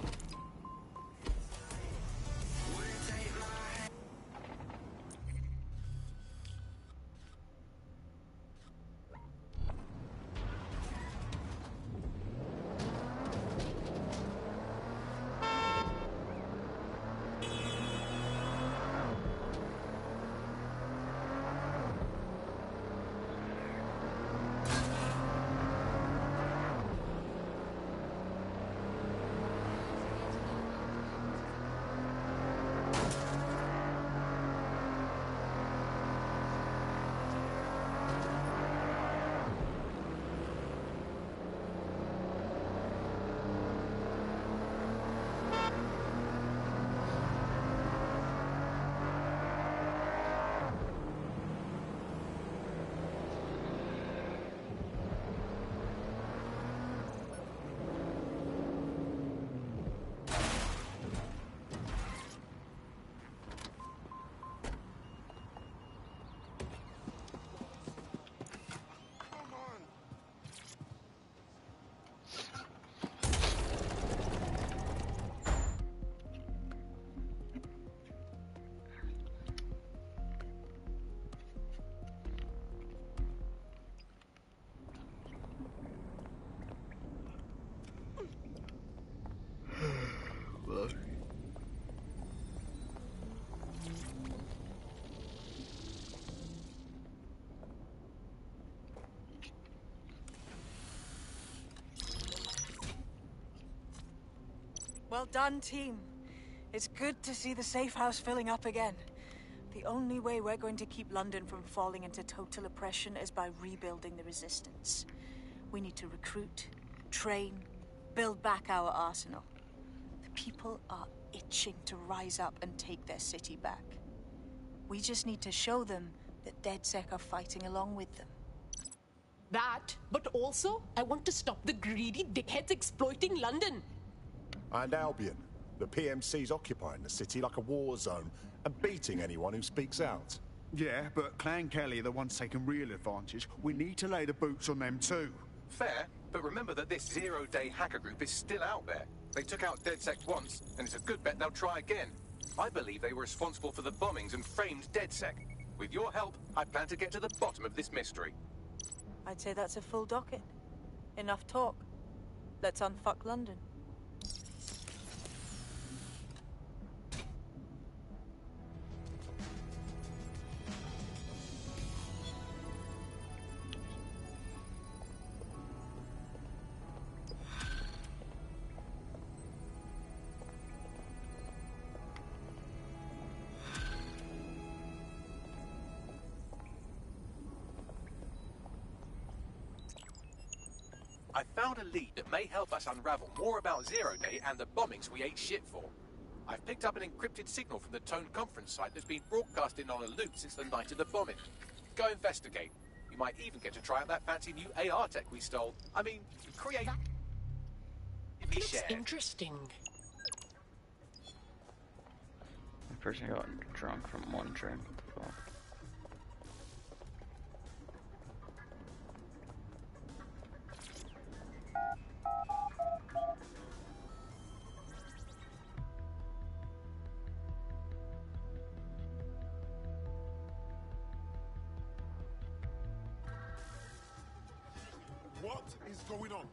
[SPEAKER 5] Well done, team. It's good to see the safe house filling up again. The only way we're going to keep London from falling into total oppression is by rebuilding the resistance. We need to recruit, train, build back our arsenal. The people are itching to rise up and take their city back. We just need to show them that DedSec are fighting along with them.
[SPEAKER 14] That, but also, I want to stop the greedy dickheads exploiting London.
[SPEAKER 12] And Albion. The PMC's occupying the city like a war zone and beating anyone who speaks out.
[SPEAKER 2] Yeah, but Clan Kelly are the ones taking real advantage. We need to lay the boots on them too.
[SPEAKER 4] Fair, but remember that this zero-day hacker group is still out there. They took out DedSec once, and it's a good bet they'll try again. I believe they were responsible for the bombings and framed DedSec. With your help, I plan to get to the bottom of this mystery.
[SPEAKER 5] I'd say that's a full docket. Enough talk. Let's unfuck London.
[SPEAKER 4] I found a lead that may help us unravel more about Zero Day and the bombings we ate shit for. I've picked up an encrypted signal from the Tone conference site that's been broadcasting on a loop since the night of the bombing. Go investigate. You might even get to try out that fancy new AR tech we stole. I mean, create...
[SPEAKER 14] Looks interesting.
[SPEAKER 1] The person got drunk from one train. Cool.
[SPEAKER 12] What is going on?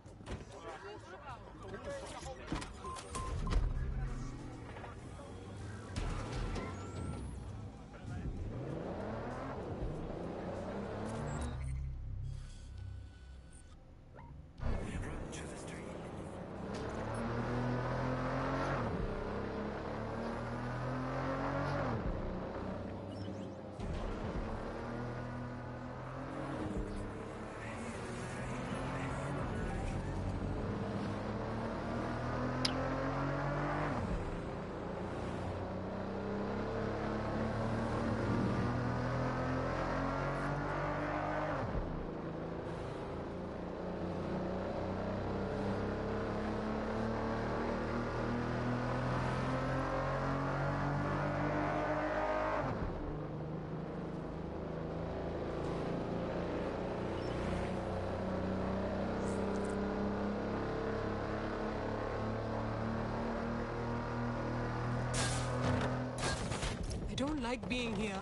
[SPEAKER 14] like being here.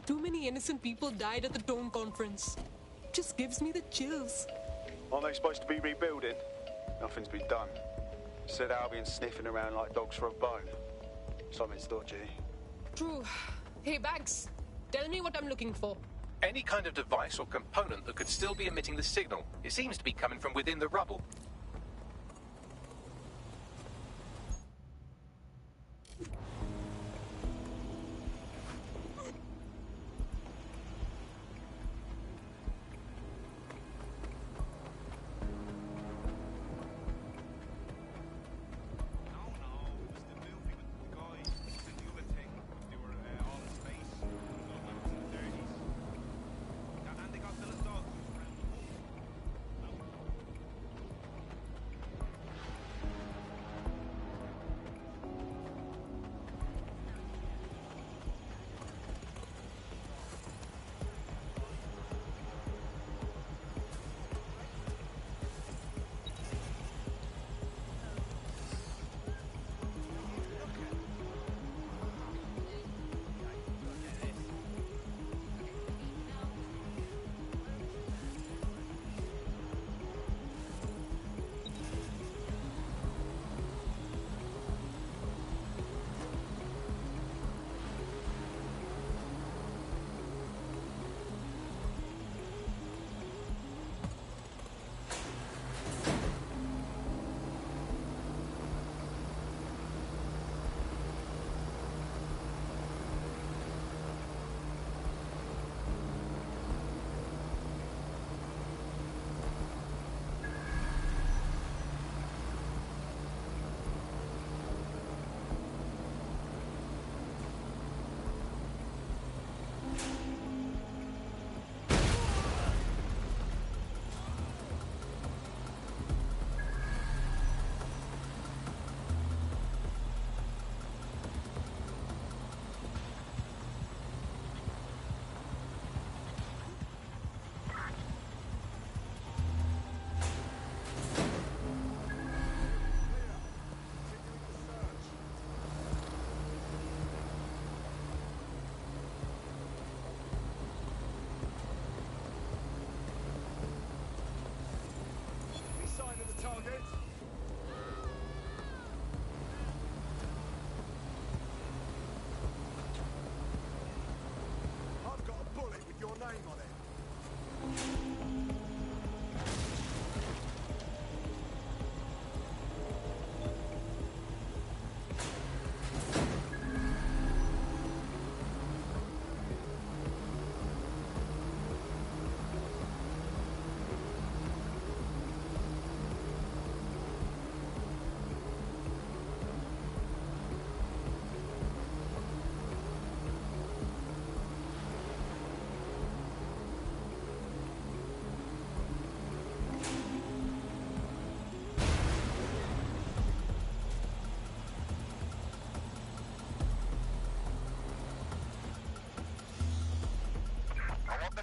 [SPEAKER 14] Too many innocent people died at the Tone Conference. Just gives me the chills.
[SPEAKER 2] Aren't they supposed to be rebuilding? Nothing's been done. Said Albion's sniffing around like dogs for a bone. Something's dodgy.
[SPEAKER 14] True. Hey, Bags, tell me what I'm looking for.
[SPEAKER 4] Any kind of device or component that could still be emitting the signal. It seems to be coming from within the rubble.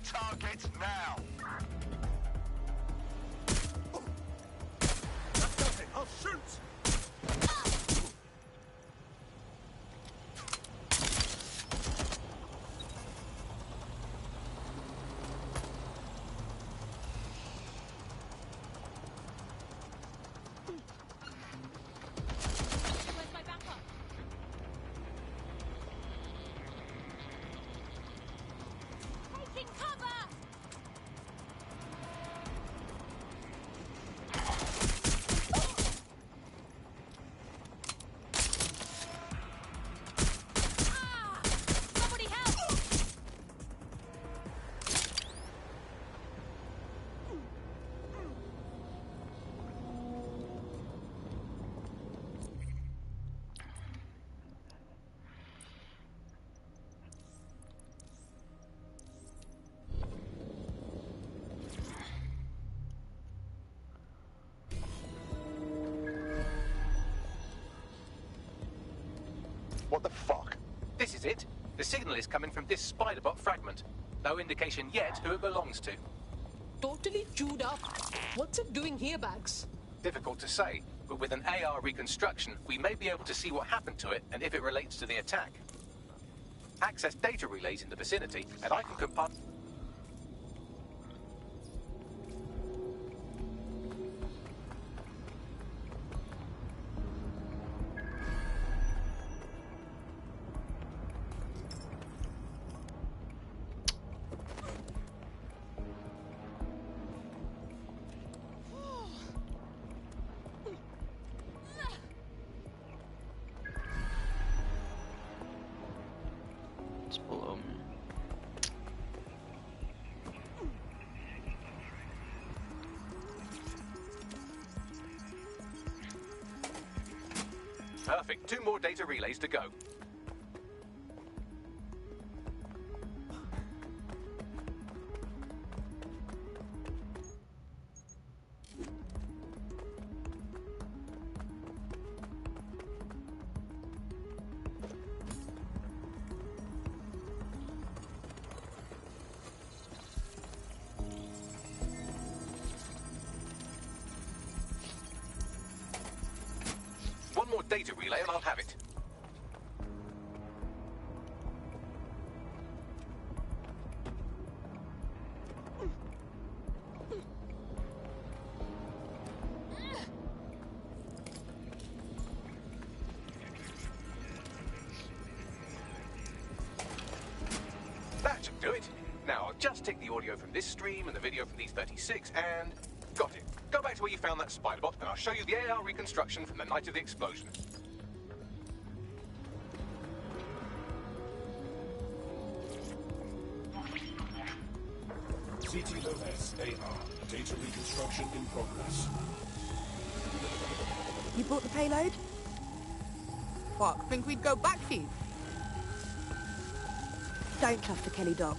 [SPEAKER 7] Target now!
[SPEAKER 2] That does it! I'll shoot!
[SPEAKER 4] What the fuck? This is it. The signal is coming from this spider-bot fragment. No indication yet who it belongs to.
[SPEAKER 14] Totally chewed up. What's it doing here, Bags?
[SPEAKER 4] Difficult to say, but with an AR reconstruction, we may be able to see what happened to it and if it relates to the attack. access data relays in the vicinity, and I can compile...
[SPEAKER 1] It's below me.
[SPEAKER 4] Perfect. 2 more data relays to go. One more data relay and I'll have it. That should do it. Now, I'll just take the audio from this stream and the video from these 36 and... got it. Go back to where you found that spider bot and I'll show you the AR reconstruction from the night of the explosion.
[SPEAKER 15] CTOS AR. Data reconstruction in progress.
[SPEAKER 6] You brought the payload?
[SPEAKER 16] What, think we'd go back for you?
[SPEAKER 6] Don't cuff the Kelly dog.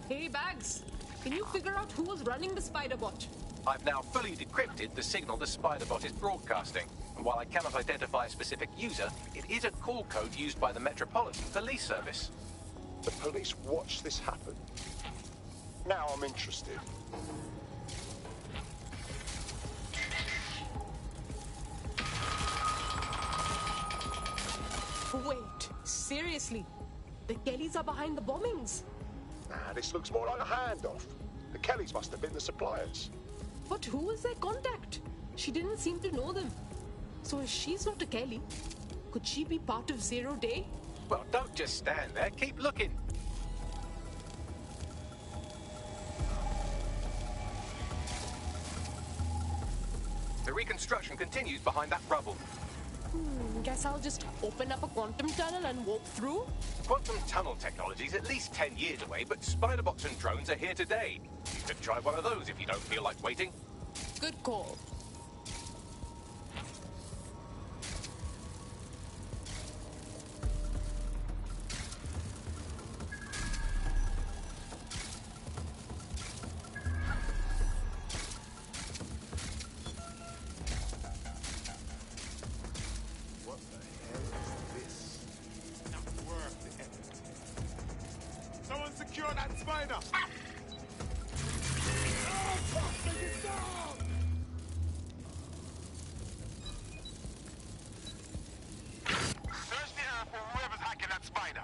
[SPEAKER 14] Hey, Bags. Can you figure out who was running the spider bot?
[SPEAKER 4] I've now fully decrypted the signal the spider bot is broadcasting. And while I cannot identify a specific user, it is a call code used by the Metropolitan Police Service.
[SPEAKER 12] The police watched this happen. Now I'm interested.
[SPEAKER 14] Wait, seriously? The Kellys are behind the bombings?
[SPEAKER 12] Nah, this looks more like a handoff. The Kellys must have been the suppliers.
[SPEAKER 14] But who was their contact? She didn't seem to know them. So if she's not a Kelly, could she be part of Zero Day?
[SPEAKER 4] Well, don't just stand there. Keep looking. The reconstruction continues behind that rubble.
[SPEAKER 14] Guess I'll just open up a quantum tunnel and walk through?
[SPEAKER 4] Quantum tunnel technology is at least 10 years away, but spiderbots and drones are here today. You could try one of those if you don't feel like waiting.
[SPEAKER 14] Good call.
[SPEAKER 7] Secure that spider! Search the earth for whoever's hacking that spider.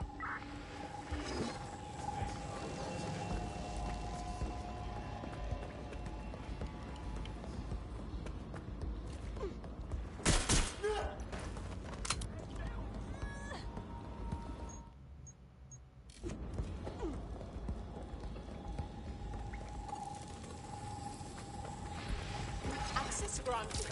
[SPEAKER 14] Access granted.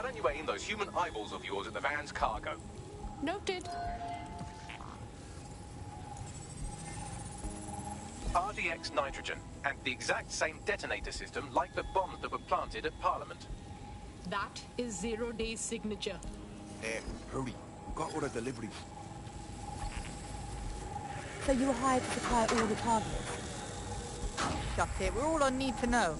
[SPEAKER 4] why don't you aim those human eyeballs of yours at the van's cargo?
[SPEAKER 14] Noted.
[SPEAKER 4] RDX nitrogen, and the exact same detonator system like the bombs that were planted at Parliament.
[SPEAKER 14] That is 0 Day's signature.
[SPEAKER 17] Hurry. Got all the deliveries.
[SPEAKER 18] So you were hired to supply all the targets?
[SPEAKER 16] Shut it, we're all I need to know.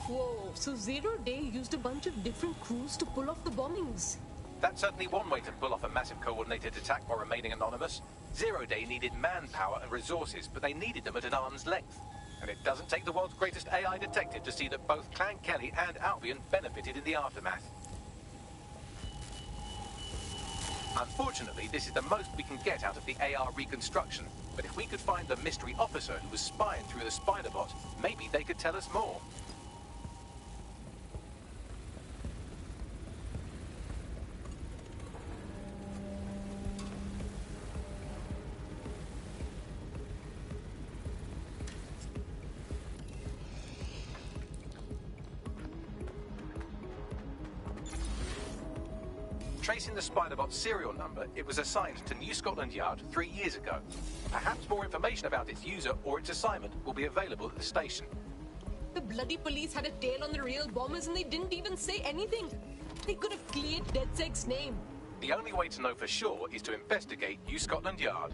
[SPEAKER 14] Whoa, so 0 Day used a bunch of different crews to pull off the bombings.
[SPEAKER 4] That's certainly one way to pull off a massive coordinated attack while remaining anonymous. 0 Day needed manpower and resources, but they needed them at an arm's length. And it doesn't take the world's greatest AI detective to see that both Clan Kelly and Albion benefited in the aftermath. Unfortunately, this is the most we can get out of the AR reconstruction. But if we could find the mystery officer who was spying through the spider bot, maybe they could tell us more. Tracing the Spiderbot's serial number, it was assigned to New Scotland Yard 3 years ago. Perhaps more information about its user or its assignment will be available at the station.
[SPEAKER 14] The bloody police had a tail on the real bombers and they didn't even say anything. They could have cleared DedSec's name.
[SPEAKER 4] The only way to know for sure is to investigate New Scotland Yard.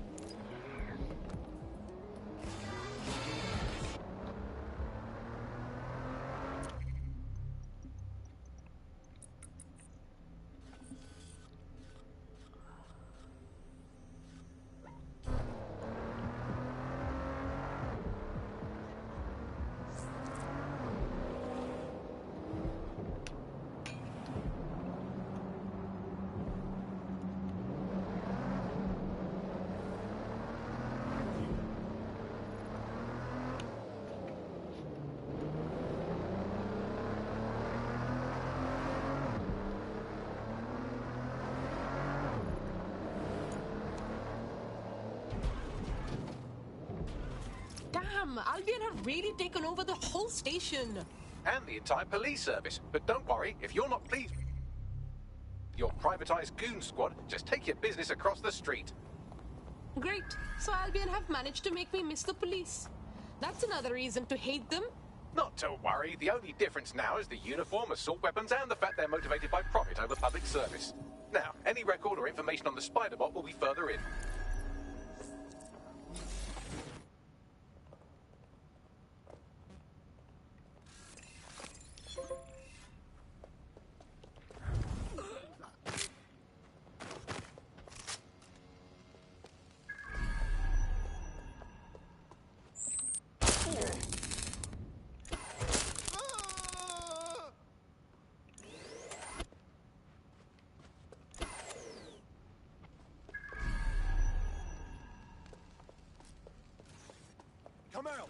[SPEAKER 14] Damn, Albion have really taken over the whole station.
[SPEAKER 4] And the entire police service. But don't worry, if you're not pleased with your privatized goon squad, just take your business across the street.
[SPEAKER 14] Great. So Albion have managed to make me miss the police. That's another reason to hate them.
[SPEAKER 4] Not to worry, the only difference now is the uniform, assault weapons, and the fact they're motivated by profit over public service. Now, any record or information on the Spiderbot will be further in.
[SPEAKER 17] Come out!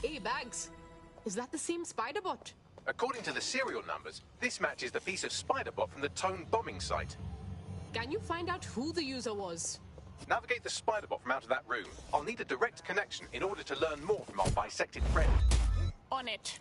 [SPEAKER 14] Hey, Bags. Is that the same Spiderbot?
[SPEAKER 4] According to the serial numbers, this matches the piece of Spiderbot from the Tone bombing site.
[SPEAKER 14] Can you find out who the user was?
[SPEAKER 4] Navigate the Spiderbot from out of that room. I'll need a direct connection in order to learn more from our bisected friend.
[SPEAKER 14] On it.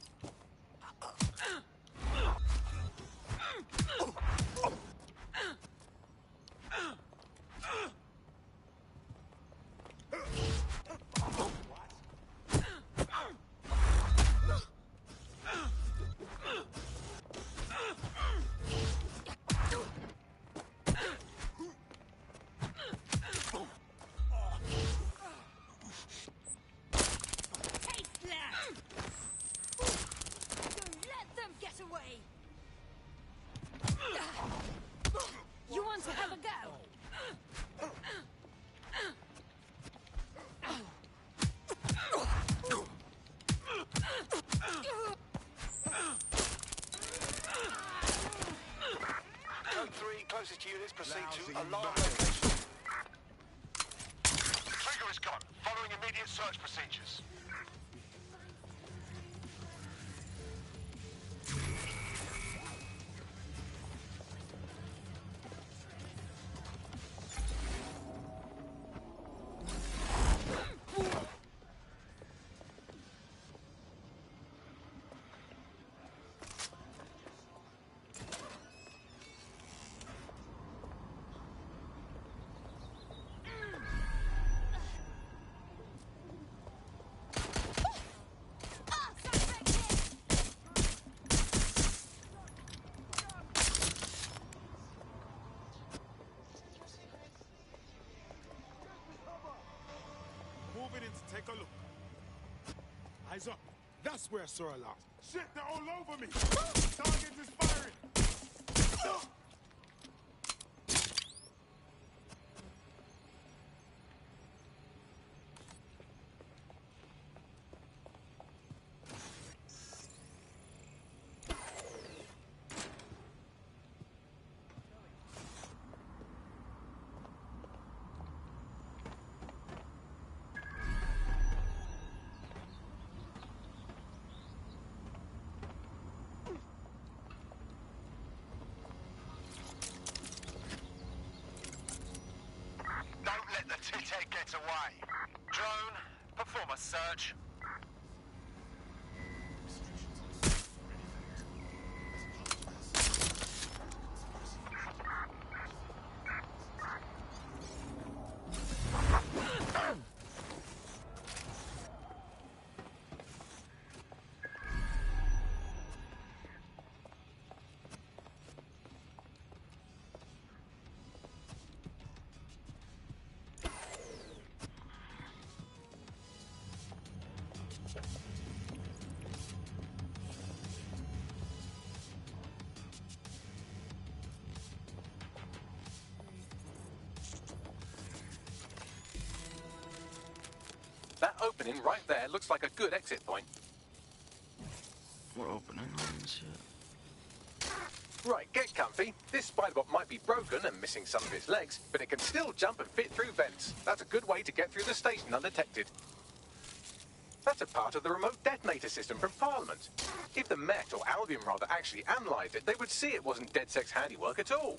[SPEAKER 13] units proceed to alarm location. Trigger is gone. Following immediate search procedures.
[SPEAKER 15] Moving in to take a look. Eyes up. That's where I saw a lot. Shit, they're all over me. Target is firing.
[SPEAKER 13] Let the tit-head get away. Drone, perform a search.
[SPEAKER 4] That opening right there looks like a good exit point.
[SPEAKER 1] What opening? Shit.
[SPEAKER 4] Right, get comfy. This spider-bot might be broken and missing some of its legs, but it can still jump and fit through vents. That's a good way to get through the station undetected. That's a part of the remote detonator system from Parliament. If the Met, or Albion rather, actually analysed it, they would see it wasn't DedSec's handiwork at all.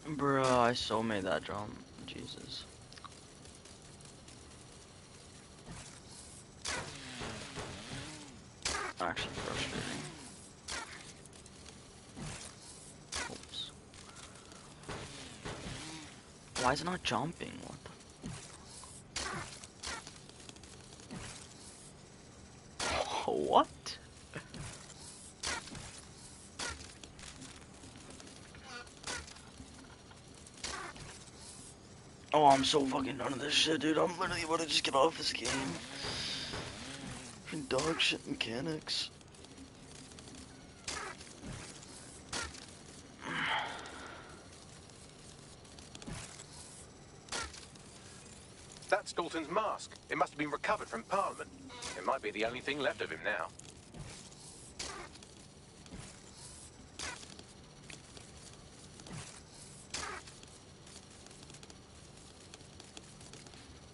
[SPEAKER 1] Bro, I so made that jump. Jesus. Actually frustrating. Oops. Why is it not jumping? What the? What? Oh, I'm so fucking done with this shit, dude. I'm literally about to just get off this game. Fucking dog shit mechanics.
[SPEAKER 4] That's Dalton's mask. It must have been recovered from Parliament. It might be the only thing left of him now.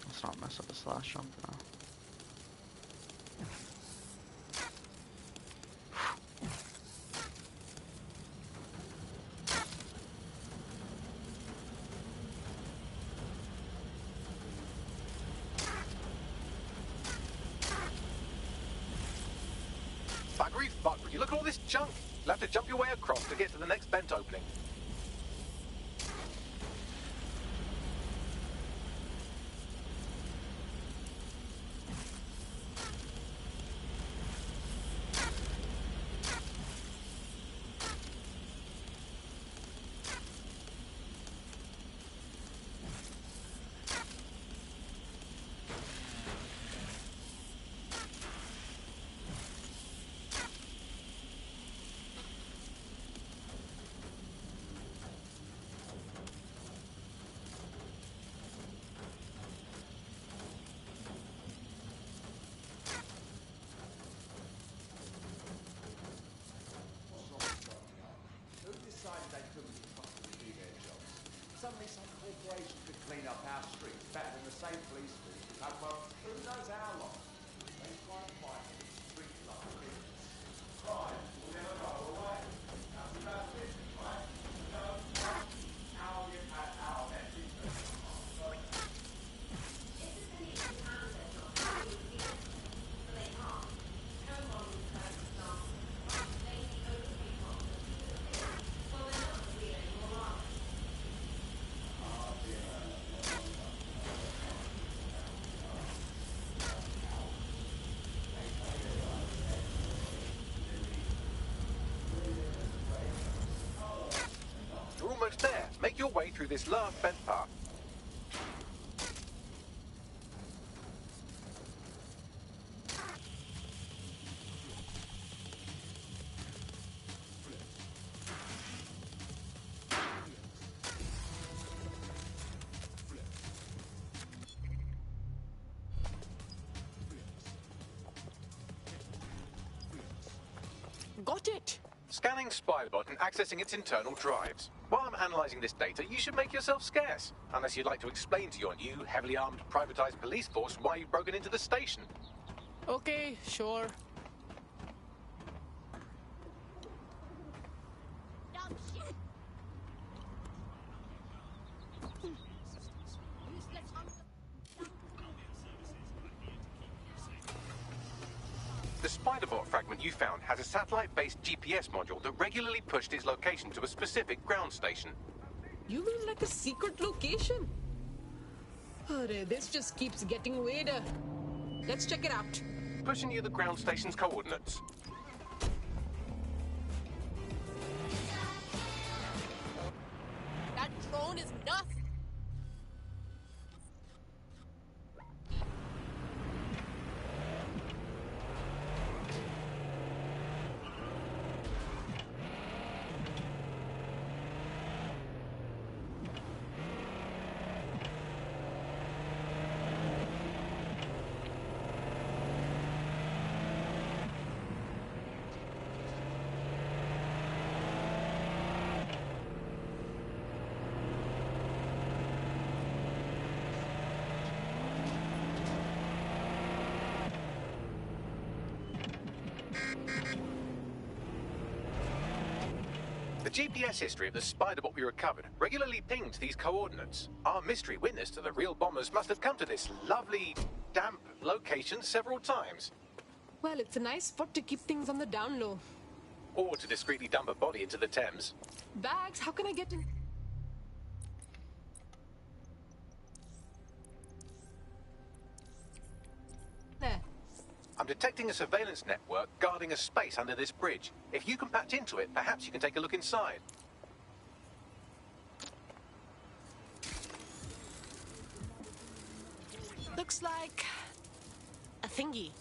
[SPEAKER 1] Let's not mess up this last jump now.
[SPEAKER 4] Buggery fuck, would you look at all this junk? You'll have to jump your way across to get to the next vent opening.
[SPEAKER 13] Suddenly some corporation could clean up our streets better than the same police force we've had for who knows how long. They try to fight streets like a business. Crime will never go away. That's about business, right? No, our impact, our message.
[SPEAKER 4] You're almost there. Make your way through this last vent path.
[SPEAKER 14] Got it!
[SPEAKER 4] Scanning Spiderbot and accessing its internal drives. While I'm analysing this data, you should make yourself scarce. Unless you'd like to explain to your new, heavily armed, privatised police force why you've broken into the station.
[SPEAKER 14] Okay, sure.
[SPEAKER 4] The Spiderbot fragment you found has a satellite-based GPS module that regularly pushed its location to a specific ground station.
[SPEAKER 14] You mean like a secret location? Arre, this just keeps getting weirder. Let's check it out.
[SPEAKER 4] Pushing you the ground station's coordinates.
[SPEAKER 14] That drone is nuts!
[SPEAKER 4] The GPS history of the Spiderbot we recovered regularly pinged these coordinates. Our mystery witness to the real bombers must have come to this lovely, damp location several times.
[SPEAKER 14] Well, it's a nice spot to keep things on the down low.
[SPEAKER 4] Or to discreetly dump a body into the Thames.
[SPEAKER 14] Bags, how can I get in? There.
[SPEAKER 4] I'm detecting a surveillance network guarding a space under this bridge. If you can patch into it, perhaps you can take a look inside.
[SPEAKER 14] Looks like a thingy.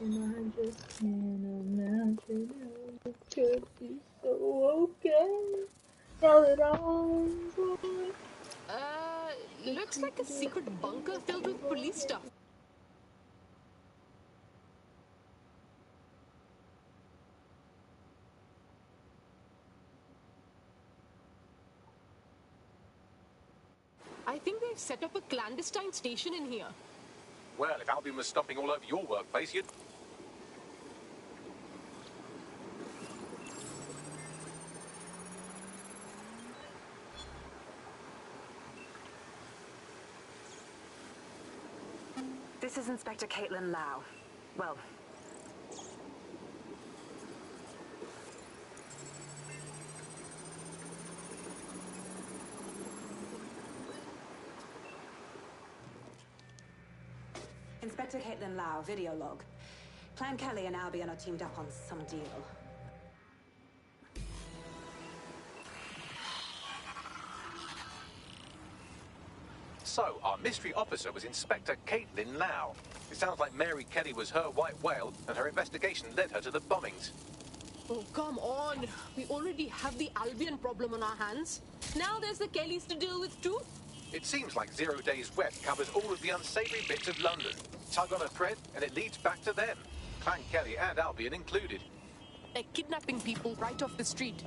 [SPEAKER 3] And I just can't imagine how it could be so okay. Now that I'm gone.
[SPEAKER 14] Looks like a secret bunker filled with police stuff. I think they've set up a clandestine station in here.
[SPEAKER 4] Well, if Albion was stomping all over your workplace, you'd...
[SPEAKER 19] This is Inspector Caitlin Lau. Well... Inspector Caitlin Lau, video log. Clan Kelly and Albion are teamed up on some deal.
[SPEAKER 4] So, our mystery officer was Inspector Caitlin Lau. It sounds like Mary Kelly was her white whale, and her investigation led her to the bombings.
[SPEAKER 14] Oh, come on. We already have the Albion problem on our hands. Now there's the Kellys to deal with too.
[SPEAKER 4] It seems like 0 Days West covers all of the unsavory bits of London. Tug on a thread, and it leads back to them. Clan Kelly and Albion included.
[SPEAKER 14] They're kidnapping people right off the street.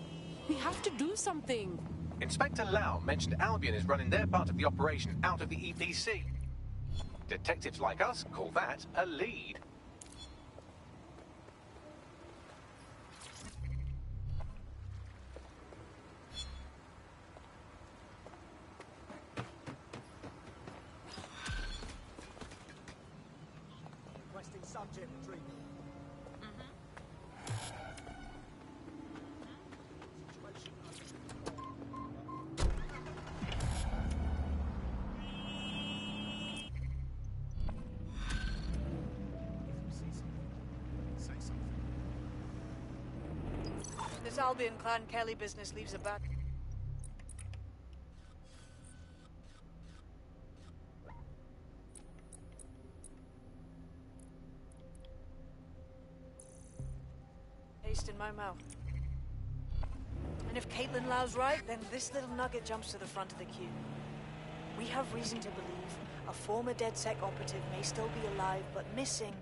[SPEAKER 14] We have to do something.
[SPEAKER 4] Inspector Lau mentioned Albion is running their part of the operation out of the EPC. Detectives like us call that a lead.
[SPEAKER 9] Requesting subject retreat.
[SPEAKER 11] This Albion Clan Kelly business leaves a bad... taste in my mouth. And if Caitlin Lau's right, then this little nugget jumps to the front of the queue. We have reason to believe a former DedSec operative may still be alive, but missing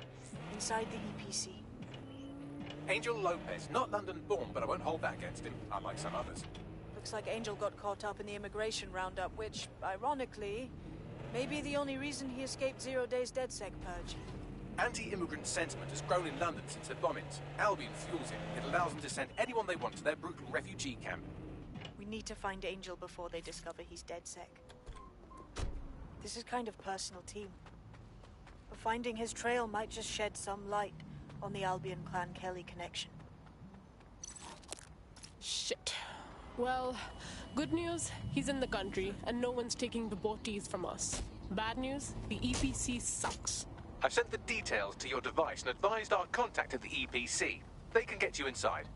[SPEAKER 11] inside the EPC.
[SPEAKER 4] Angel Lopez, not London-born, but I won't hold that against him, unlike some others.
[SPEAKER 11] Looks like Angel got caught up in the immigration roundup, which, ironically, may be the only reason he escaped 0 Days DedSec purge.
[SPEAKER 4] Anti-immigrant sentiment has grown in London since the bombings. Albion fuels it. It allows them to send anyone they want to their brutal refugee camp.
[SPEAKER 11] We need to find Angel before they discover he's DedSec. This is kind of personal team. But finding his trail might just shed some light on the Albion Clan Kelly connection.
[SPEAKER 14] Shit. Well, good news, he's in the country, and no one's taking the boaties from us. Bad news, the EPC sucks.
[SPEAKER 4] I've sent the details to your device and advised our contact at the EPC. They can get you inside.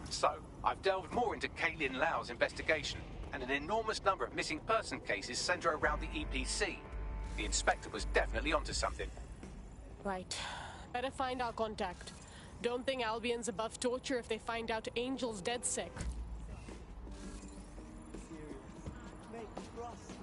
[SPEAKER 4] So, I've delved more into Caitlin Lau's investigation, and an enormous number of missing person cases center around the EPC. The inspector was definitely onto something.
[SPEAKER 14] Right. Better find our contact. Don't think Albion's above torture if they find out Angel's DedSec.
[SPEAKER 9] Mate, trust me.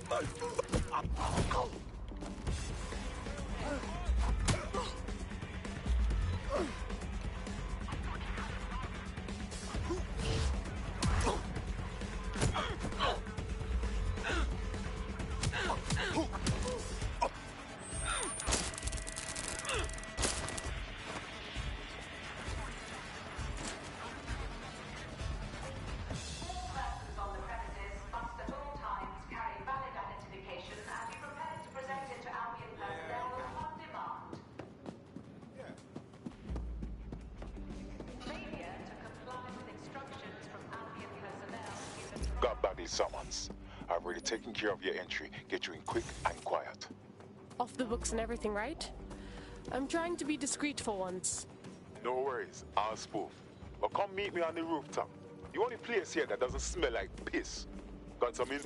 [SPEAKER 19] Persons on the premises must at all times carry valid identification and be
[SPEAKER 7] need summons. I've already taken care of your entry. Get you in quick and quiet.
[SPEAKER 14] Off the books and everything, right? I'm trying to be discreet for once.
[SPEAKER 7] No worries, I'll spoof. But come meet me on the rooftop. The only place here that doesn't smell like piss. Got some in?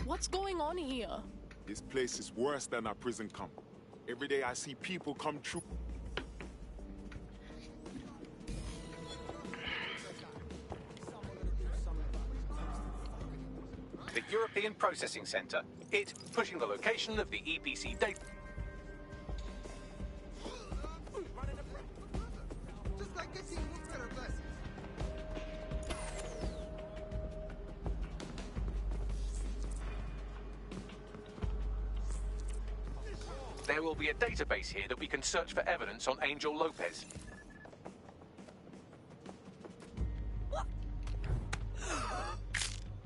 [SPEAKER 14] What's going on here?
[SPEAKER 15] This place is worse than a prison camp. Every day I see people come through.
[SPEAKER 4] The European Processing Center. It pushing the location of the EPC data. There will be a database here that we can search for evidence on Angel Lopez.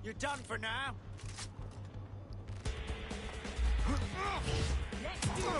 [SPEAKER 9] You're done for now.
[SPEAKER 10] Let's do you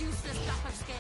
[SPEAKER 10] useless duffel skit.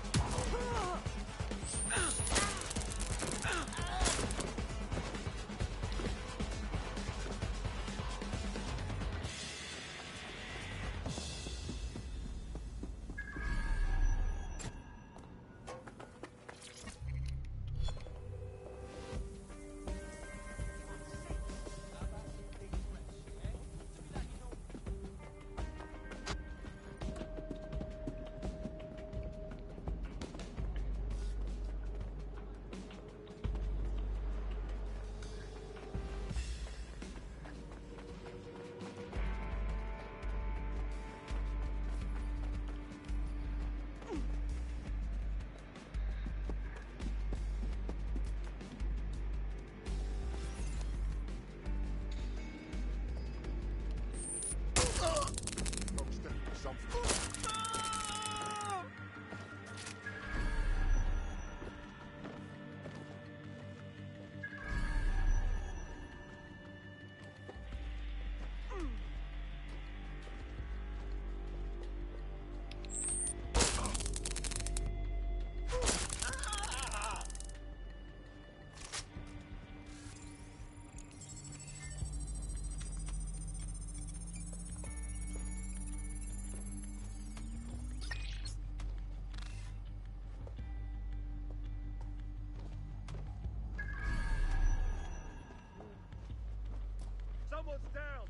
[SPEAKER 13] Someone's down!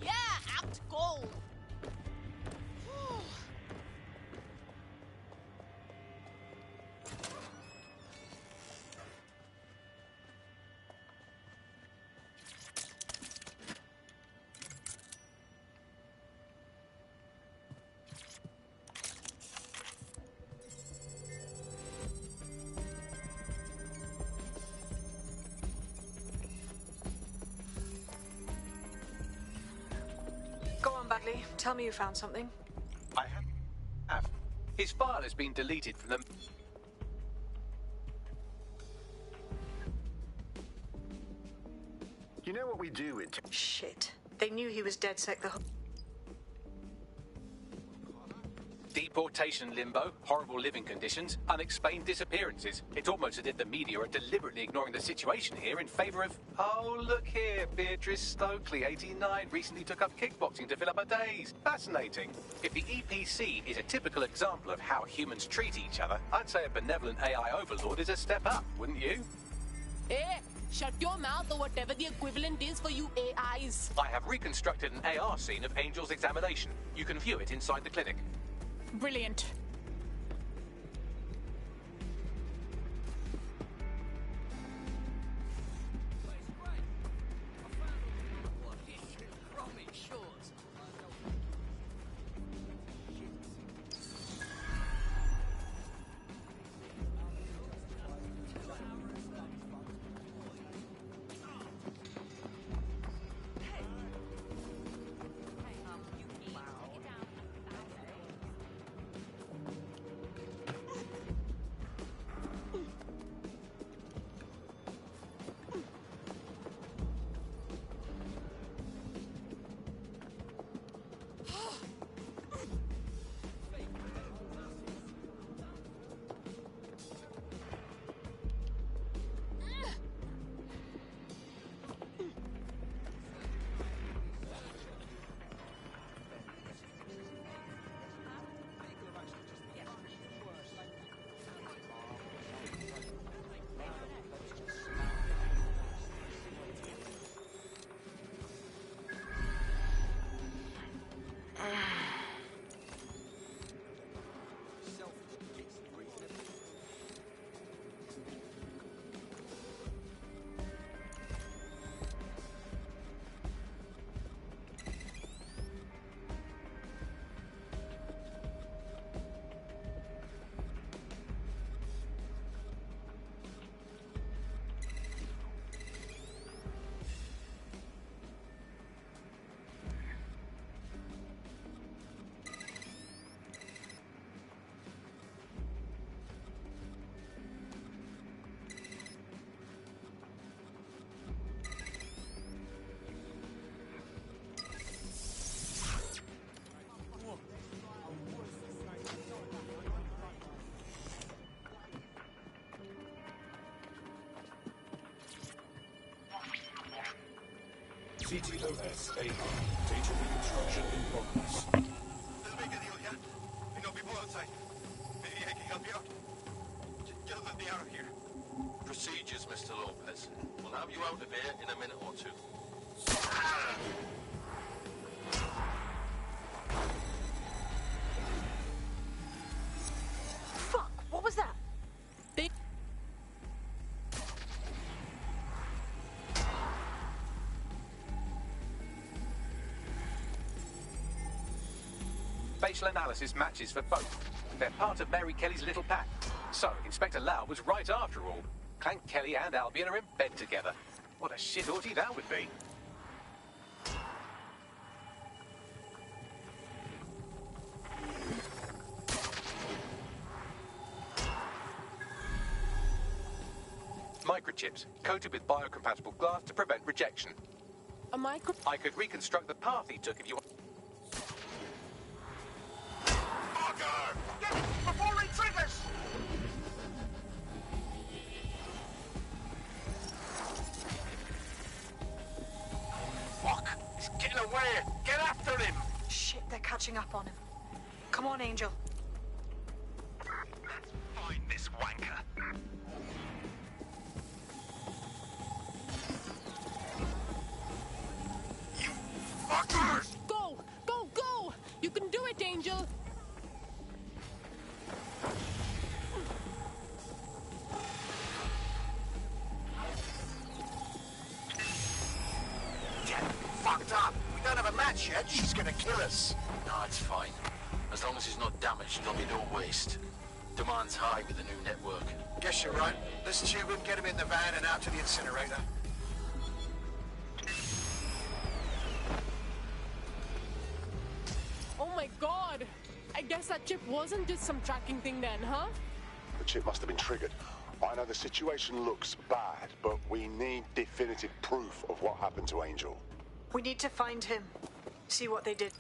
[SPEAKER 10] Yeah, act gold.
[SPEAKER 11] Go on, Bagley. Tell me you found something.
[SPEAKER 4] I have. His file has been deleted from the...
[SPEAKER 20] You know what we do with...
[SPEAKER 11] Shit. They knew he was DedSec the whole...
[SPEAKER 4] Deportation limbo, horrible living conditions, unexplained disappearances. It's almost as if the media are deliberately ignoring the situation here in favour of... Oh, look here, Beatrice Stokely, 89, recently took up kickboxing to fill up her days. Fascinating. If the EPC is a typical example of how humans treat each other, I'd say a benevolent AI overlord is a step up, wouldn't you?
[SPEAKER 14] Hey, shut your mouth or whatever the equivalent is for you AIs.
[SPEAKER 4] I have reconstructed an AR scene of Angel's examination. You can view it inside the clinic.
[SPEAKER 14] Brilliant.
[SPEAKER 20] CTOS AI. Data reconstruction in progress.
[SPEAKER 21] Procedures, Mr. Lopez. We'll have you out of here in a minute or two.
[SPEAKER 11] Fuck! What was that?
[SPEAKER 4] Facial analysis matches for both. They're part of Mary Kelly's little pack. So, Inspector Lau was right after all. Clank Kelly and Albion are in bed together. What a shit orgy that would be. Microchips, coated with biocompatible glass to prevent rejection. I could reconstruct the path he took if you want.
[SPEAKER 13] Get it before he triggers! Fuck! He's getting away! Get after him!
[SPEAKER 11] Shit, they're catching up on him. Come on, Angel.
[SPEAKER 13] Let's find this wanker. You fuckers!
[SPEAKER 14] Go! Go! Go! You can do it, Angel!
[SPEAKER 13] Fucked up. We don't have a match yet. She's gonna kill us.
[SPEAKER 21] No, it's fine. As long as he's not damaged, there'll be no waste. Demand's high with the new network.
[SPEAKER 13] Guess you're right. Let's tube him, get him in the van and out to the incinerator.
[SPEAKER 14] Oh my god! I guess that chip wasn't just some tracking thing then, huh?
[SPEAKER 12] The chip must have been triggered. I know the situation looks bad, but we need definitive proof of what happened to Angel.
[SPEAKER 11] We need to find him. See what they did.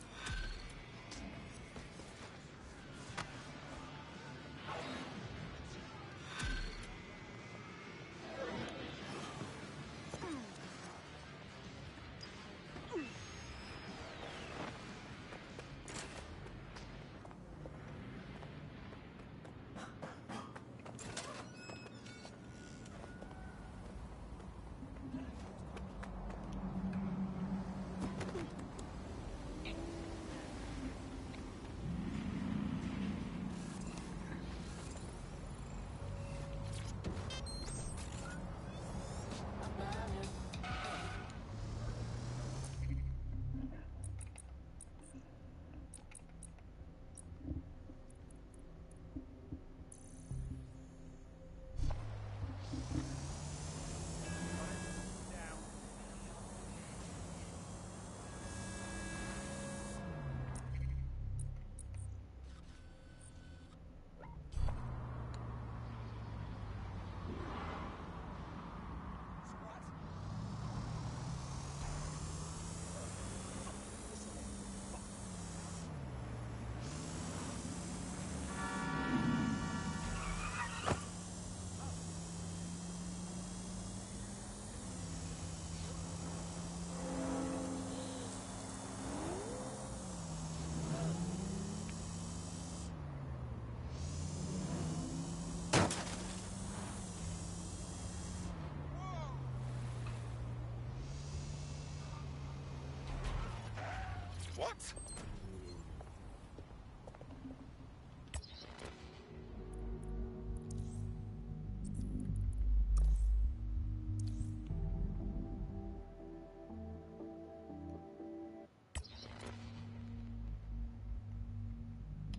[SPEAKER 13] What?